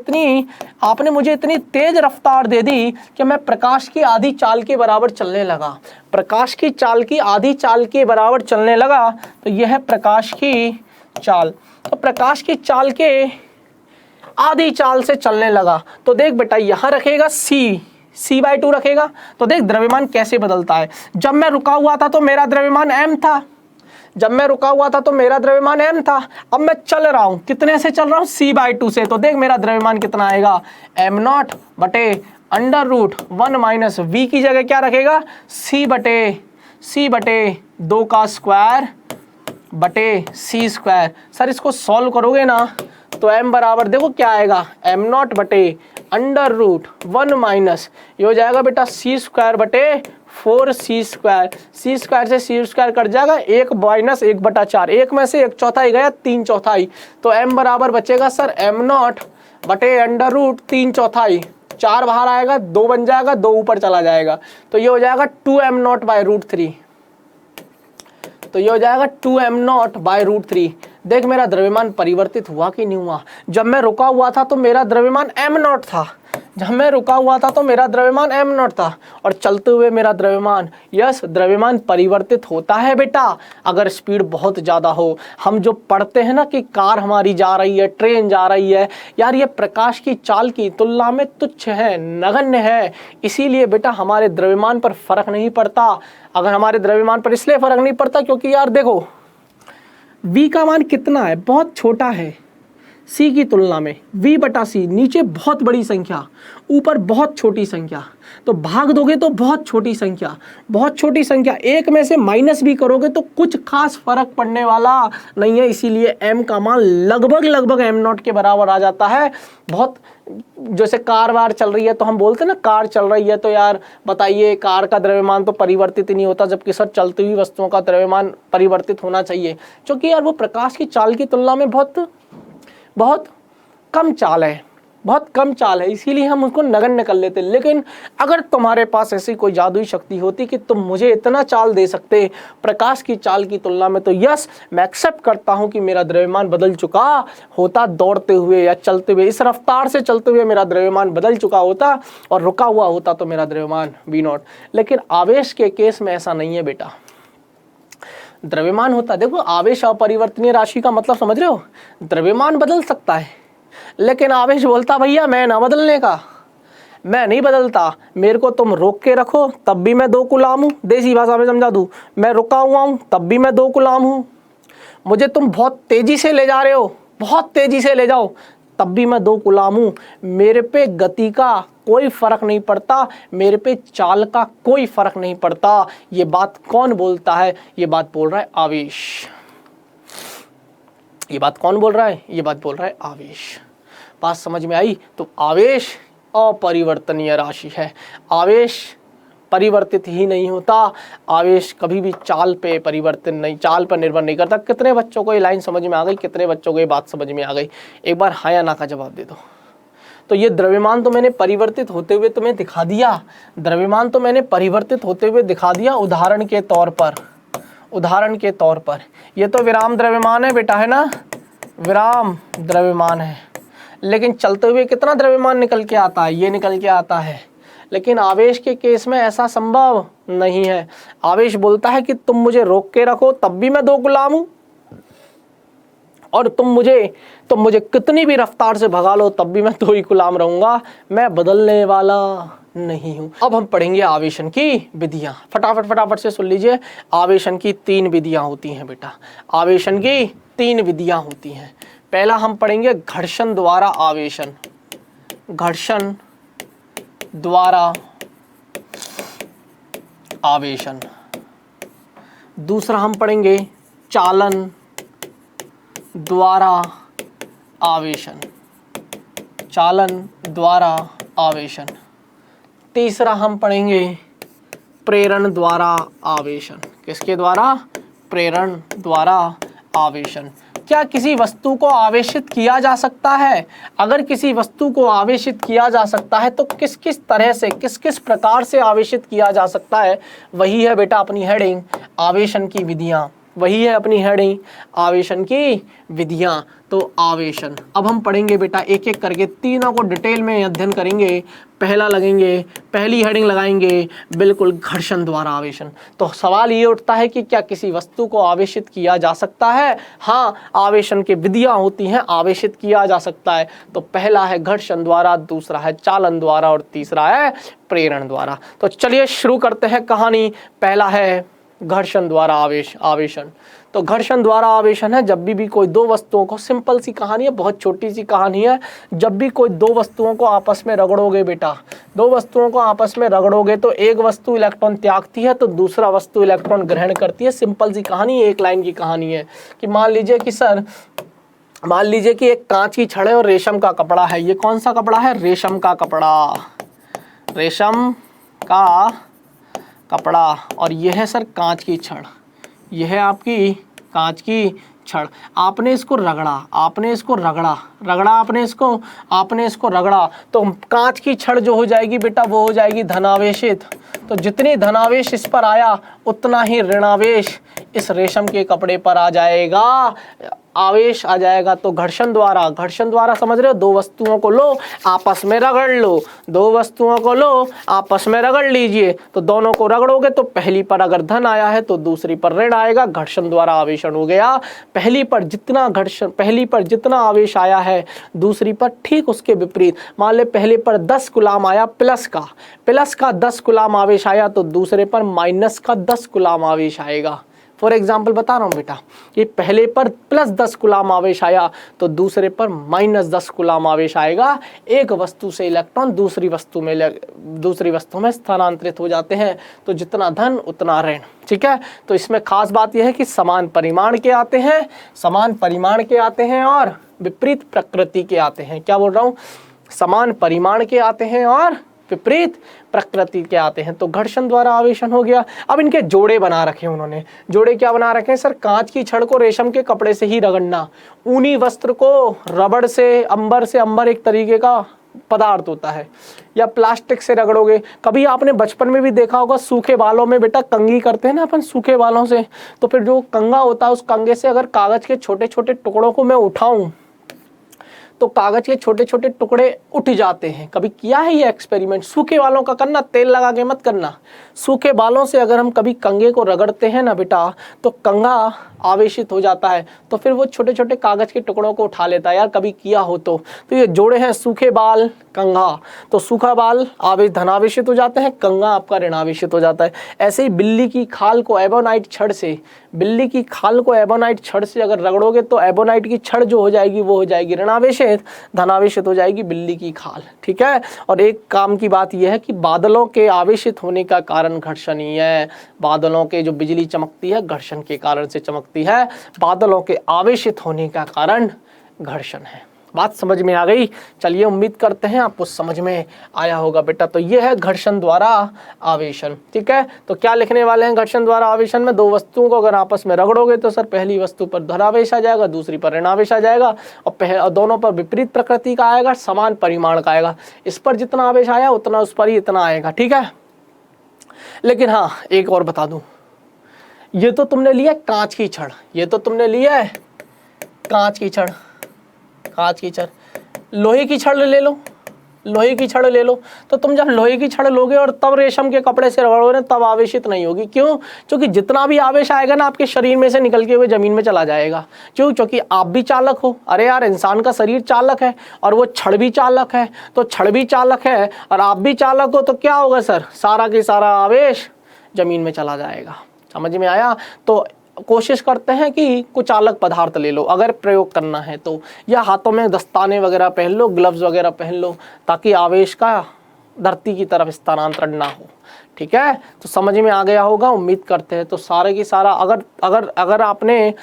इतनी तेज रफ्तार दे दी कि मैं प्रकाश की आधी चाल के बराबर चलने लगा, प्रकाश की चाल की आधी चाल के बराबर चलने लगा, तो यह है प्रकाश की चाल। तो प्रकाश की चाल के आधी चाल से चलने लगा, तो देख बेटा यहाँ रखेगा c/2 रखेगा, तो देख द्रव्यमान कैसे बदलता है। जब मैं रुका हुआ था तो मेरा द्रव्यमान m था, जब मैं रुका हुआ था तो मेरा द्रव्यमान m था, अब मैं चल रहा हूं, कितने से चल रहा हूं, c/2 से, तो देख मेरा द्रव्यमान कितना आएगा, m0 बटे अंडर रूट 1 माइनस v की जगह क्या रखेगा, c बटे 2 का स्क्वायर बटे c स्क्वायर। सर इसको सॉल्व करोगे ना तो m बराबर देखो क्या आएगा, m0 बटे अंडर रूट 1 माइनस ये हो जाएगा बेटा c स्क्वायर बटे 4c स्क्वायर, c स्क्वायर से c स्क्वायर कट जाएगा, 1 माइनस 1/4, 1 में से 1/4 गया 3/4, तो m बराबर बचेगा सर m0 बटे अंडर रूट 3/4, 4 बाहर आएगा, 2 बन जाएगा, 2 ऊपर चला जाएगा, तो ये हो जाएगा 2m0 बाई रूट 3, तो ये हो जाएगा 2m0 बाई रूट 3। देख मेरा द्रव्यमान परिवर्तित हुआ कि नहीं हुआ, जब मैं रुका हुआ था तो मेरा द्रव्यमान m0 था, जब मैं रुका हुआ था तो मेरा द्रव्यमान m0 था, और चलते हुए मेरा द्रव्यमान, यस द्रव्यमान परिवर्तित होता है बेटा अगर स्पीड बहुत ज़्यादा हो। हम जो पढ़ते हैं ना कि कार हमारी जा रही है, ट्रेन जा रही है, यार ये प्रकाश की चाल की तुलना में तुच्छ है, नगण्य है, इसीलिए बेटा हमारे द्रव्यमान पर फर्क नहीं पड़ता। अगर हमारे द्रव्यमान पर इसलिए फर्क नहीं पड़ता क्योंकि यार देखो v का मान कितना है, बहुत छोटा है c की तुलना में, v बटा c, नीचे बहुत बड़ी संख्या, ऊपर बहुत छोटी संख्या, तो भाग दोगे तो बहुत छोटी संख्या, बहुत छोटी संख्या, एक में से माइनस भी करोगे तो कुछ खास फर्क पड़ने वाला नहीं है, इसीलिए m का मान लगभग m0 के बराबर आ जाता है। बहुत जैसे कार वार चल रही है तो हम बोलते हैं ना कार चल रही है, तो यार बताइए कार का द्रव्यमान तो परिवर्तित ही नहीं होता, जबकि सर चलती हुई वस्तुओं का द्रव्यमान परिवर्तित होना चाहिए, क्योंकि यार वो प्रकाश की चाल की तुलना में बहुत कम चाल है, बहुत कम चाल है, इसीलिए हम उसको नगण्य कर लेते। लेकिन अगर तुम्हारे पास ऐसी कोई जादुई शक्ति होती कि तुम मुझे इतना चाल दे सकते प्रकाश की चाल की तुलना में, तो यस मैं एक्सेप्ट करता हूं कि मेरा द्रव्यमान बदल चुका होता, दौड़ते हुए या चलते हुए, इस रफ्तार से चलते हुए मेरा द्रव्यमान बदल चुका होता, और रुका हुआ होता तो मेरा द्रव्यमान v0। लेकिन आवेश के केस में ऐसा नहीं है बेटा, द्रव्यमान होता, देखो आवेश अपरिवर्तनीय राशि का मतलब समझ रहे हो, द्रव्यमान बदल सकता है लेकिन आवेश बोलता भैया मैं ना बदलने का, मैं नहीं बदलता, मेरे को तुम रोक के रखो तब भी मैं 2 गुलाम हूँ, देसी भाषा में समझा दूँ, मैं रुका हुआ हूँ तब भी मैं 2 गुलाम हूँ, मुझे तुम बहुत तेजी से ले जा रहे हो, बहुत तेजी से ले जाओ तब भी मैं 2 गुलाम हूँ, मेरे पे गति का कोई फर्क नहीं पड़ता, मेरे पे चाल का कोई फर्क नहीं पड़ता। ये बात कौन बोलता है, ये बात बोल रहा है आवेश, ये बात कौन बोल रहा है, ये बात बोल रहा है आवेश। बात समझ में आई? तो आवेश अपरिवर्तनीय राशि है, आवेश परिवर्तित ही नहीं होता, आवेश कभी भी चाल पे परिवर्तन नहीं, चाल पर निर्भर नहीं करता। कितने बच्चों को ये लाइन समझ में आ गई, कितने बच्चों को ये बात समझ में आ गई? एक बार हाँ या ना का जवाब दे दो। तो ये द्रव्यमान तो मैंने परिवर्तित होते हुए तुम्हें दिखा दिया, द्रव्यमान तो मैंने परिवर्तित होते हुए दिखा दिया उदाहरण के तौर पर, उदाहरण के तौर पर। ये तो विराम द्रव्यमान है बेटा, है ना, विराम द्रव्यमान है, लेकिन चलते हुए कितना द्रव्यमान निकल के आता है, ये निकल के आता है। लेकिन आवेश के केस में ऐसा संभव नहीं है, आवेश बोलता है कि तुम मुझे रोक के रखो तब भी मैं 2 गुलाम हूं, और तुम मुझे कितनी भी रफ्तार से भगा लो तब भी मैं 2 ही गुलाम रहूंगा, मैं बदलने वाला नहीं हूं। अब हम पढ़ेंगे आवेशन की विधियां, फटाफट से सुन लीजिए। आवेशन की 3 विधियां होती हैं बेटा, आवेशन की 3 विधियां होती हैं। पहला हम पढ़ेंगे घर्षण द्वारा आवेशन, घर्षण द्वारा आवेशन। दूसरा हम पढ़ेंगे चालन द्वारा आवेशन, चालन द्वारा आवेशन। तीसरा हम पढ़ेंगे प्रेरण द्वारा आवेशन। किसके द्वारा? प्रेरण द्वारा आवेशन। क्या किसी वस्तु को आवेशित किया जा सकता है? अगर किसी वस्तु को आवेशित किया जा सकता है तो किस किस तरह से, किस किस प्रकार से आवेशित किया जा सकता है, वही है बेटा अपनी हेडिंग आवेशन की विधियां, वही है अपनी हेडिंग आवेशन की विधियां। तो आवेशन अब हम पढ़ेंगे बेटा एक एक करके, तीनों को डिटेल में अध्ययन करेंगे। पहला लगेंगे, पहली हेडिंग लगाएंगे बिल्कुल घर्षण द्वारा आवेशन। तो सवाल ये उठता है कि क्या किसी वस्तु को आवेशित किया जा सकता है? हाँ, आवेशन की विधियां होती हैं, आवेशित किया जा सकता है। तो पहला है घर्षण द्वारा, दूसरा है चालन द्वारा और तीसरा है प्रेरण द्वारा। तो चलिए शुरू करते हैं कहानी। पहला है घर्षण द्वारा आवेशन। तो घर्षण द्वारा आवेशन है जब भी कोई दो वस्तुओं को, सिंपल सी कहानी है, बहुत छोटी सी कहानी है, जब भी कोई दो वस्तुओं को आपस में रगड़ोगे बेटा, दो वस्तुओं को आपस में रगड़ोगे तो एक वस्तु इलेक्ट्रॉन त्यागती है तो दूसरा वस्तु इलेक्ट्रॉन ग्रहण करती है। सिंपल सी कहानी, एक लाइन की कहानी है कि मान लीजिए कि सर, मान लीजिए कि एक कांच की छड़ है और रेशम का कपड़ा है। ये कौन सा कपड़ा है? रेशम का कपड़ा, रेशम का कपड़ा। और यह है सर कांच की छड़, यह है आपकी कांच की छड़। आपने इसको रगड़ा, आपने इसको रगड़ा, आपने इसको रगड़ा तो कांच की छड़ जो हो जाएगी बेटा वो हो जाएगी धनावेशित। तो जितनी धनावेश इस पर आया उतना ही ऋणावेश इस रेशम के कपड़े पर आ जाएगा, आवेश आ जाएगा। तो घर्षण द्वारा समझ रहे हो, दो वस्तुओं को लो आपस में रगड़ लो, दो वस्तुओं को लो आपस में रगड़ लीजिए। तो दोनों को रगड़ोगे तो पहली पर अगर धन आया है तो दूसरी पर ऋण आएगा, घर्षण द्वारा आवेशन हो गया। पहली पर जितना आवेश आया है दूसरी पर ठीक उसके विपरीत, मान ले पहले पर 10 कूलाम आया प्लस का 10 कूलाम आवेश आया तो दूसरे पर माइनस का 10 कूलाम आवेश आएगा। फॉर एग्जाम्पल बता रहा हूँ बेटा कि पहले पर प्लस 10 कूलाम आवेश आया तो दूसरे पर माइनस 10 कूलाम आवेश आएगा। एक वस्तु से इलेक्ट्रॉन दूसरी वस्तु में स्थानांतरित हो जाते हैं। तो जितना धन उतना ऋण, ठीक है। तो इसमें खास बात यह है कि समान परिमाण के आते हैं और विपरीत प्रकृति के आते हैं। क्या बोल रहा हूँ? समान परिमाण के आते हैं और विपरीत प्रकृति के आते हैं। तो घर्षण द्वारा आवेशन हो गया। अब इनके जोड़े बना रखे हैं उन्होंने। जोड़े क्या बना रखे हैं सर? कांच की छड़ को रेशम के कपड़े से ही रगड़ना, ऊनी वस्त्र को रबड़ से, अंबर एक तरीके का पदार्थ होता है, या प्लास्टिक से रगड़ोगे। कभी आपने बचपन में भी देखा होगा सूखे बालों में बेटा कंघी करते हैं ना अपन सूखे बालों से, तो फिर जो कंघा होता है उस कंघे से अगर कागज के छोटे छोटे टुकड़ों को मैं उठाऊं तो कागज के छोटे छोटे टुकड़े उठ जाते हैं। कभी किया है ये एक्सपेरिमेंट? सूखे बालों का करना, तेल लगा के मत करना। सूखे बालों से अगर हम कभी कंघे को रगड़ते हैं ना बेटा तो कंघा आवेशित हो जाता है, तो फिर वो छोटे छोटे कागज के टुकड़ों को उठा लेता है। यार कभी किया हो तो ये जोड़े हैं सूखे बाल कंघा। तो सूखा बाल धनावेशित हो जाते हैं, कंघा आपका ऋणावेशित हो जाता है। ऐसे ही बिल्ली की खाल को एबोनाइट छड़ से अगर रगड़ोगे तो एबोनाइट की छड़ जो हो जाएगी वो हो जाएगी ऋणावेशित, धनावेशित हो जाएगी बिल्ली की खाल, ठीक है। और एक काम की बात यह है कि बादलों के आवेशित होने का कारण घर्षण ही है। बादलों के जो बिजली चमकती है घर्षण के कारण से चमकती है, बादलों के आवेशित होने का कारण घर्षण है। बात समझ में आ गई? चलिए उम्मीद करते हैं आपको समझ में आया होगा बेटा। तो ये है घर्षण द्वारा आवेशन, ठीक है। तो क्या लिखने वाले हैं घर्षण द्वारा आवेशन में? दो वस्तुओं को अगर आपस में रगड़ोगे तो सर पहली वस्तु पर धनावेश आ जाएगा, दूसरी पर ऋणावेश आ जाएगा, और दोनों पर विपरीत प्रकृति का आएगा, समान परिमाण का आएगा। इस पर जितना आवेश आया उतना उस पर ही इतना आएगा, ठीक है। लेकिन हाँ एक और बता दूं, ये तो तुमने लिया कांच की छड़, कांच की छड़, लोहे की छड़ ले लो। तो तुम जब लोहे की छड़ लोगे और तब रेशम के कपड़े से रगड़ोगे तब आवेशित नहीं होगी। क्यों? क्योंकि जितना भी आवेश आएगा ना आपके शरीर में से निकल के हुए जमीन में चला जाएगा। क्यों? क्योंकि आप भी चालक हो। अरे यार इंसान का शरीर चालक है और वो छड़ भी चालक है, तो छड़ भी चालक है और आप भी चालक हो, तो क्या होगा सर? सारा के सारा आवेश जमीन में चला जाएगा। समझ में आया? तो कोशिश करते हैं कि कुछ अलग पदार्थ ले लो अगर प्रयोग करना है तो, या हाथों में दस्ताने वगैरह पहन लो, ग्लव्स वगैरह पहन लो, ताकि आवेश का धरती की तरफ स्थानांतरण ना हो, ठीक है। तो समझ में आ गया होगा उम्मीद करते हैं। तो सारे की सारा अगर आपने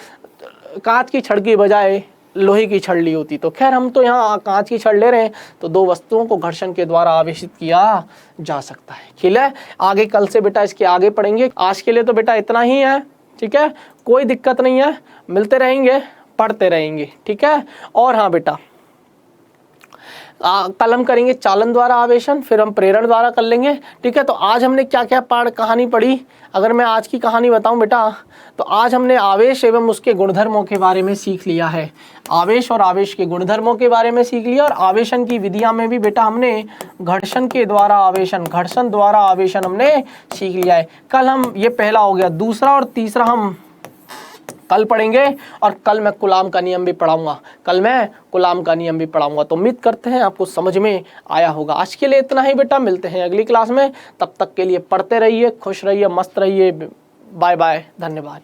कांच की छड़ की बजाय लोहे की छड़ ली होती तो खैर, हम तो यहाँ कांच की छड़ ले रहे हैं, तो दो वस्तुओं को घर्षण के द्वारा आवेशित किया जा सकता है। ठीक है, आगे कल से बेटा इसके आगे पढ़ेंगे। आज के लिए तो बेटा इतना ही है, ठीक है, कोई दिक्कत नहीं है, मिलते रहेंगे, पढ़ते रहेंगे, ठीक है। और हाँ बेटा, कल हम करेंगे चालन द्वारा आवेशन, फिर हम प्रेरण द्वारा कर लेंगे, ठीक है। तो आज हमने क्या क्या कहानी पढ़ी? अगर मैं आज की कहानी बताऊं बेटा, तो आज हमने आवेश एवं उसके गुणधर्मों के बारे में सीख लिया है। आवेश और आवेश के गुणधर्मों के बारे में सीख लिया, और आवेशन की विधियां में भी बेटा हमने घर्षण द्वारा आवेशन हमने सीख लिया है। कल हम, ये पहला हो गया, दूसरा और तीसरा हम कल पढ़ेंगे, और कल मैं कूलाम का नियम भी पढ़ाऊंगा, तो उम्मीद करते हैं आपको समझ में आया होगा। आज के लिए इतना ही बेटा, मिलते हैं अगली क्लास में, तब तक के लिए पढ़ते रहिए, खुश रहिए, मस्त रहिए, बाय बाय, धन्यवाद।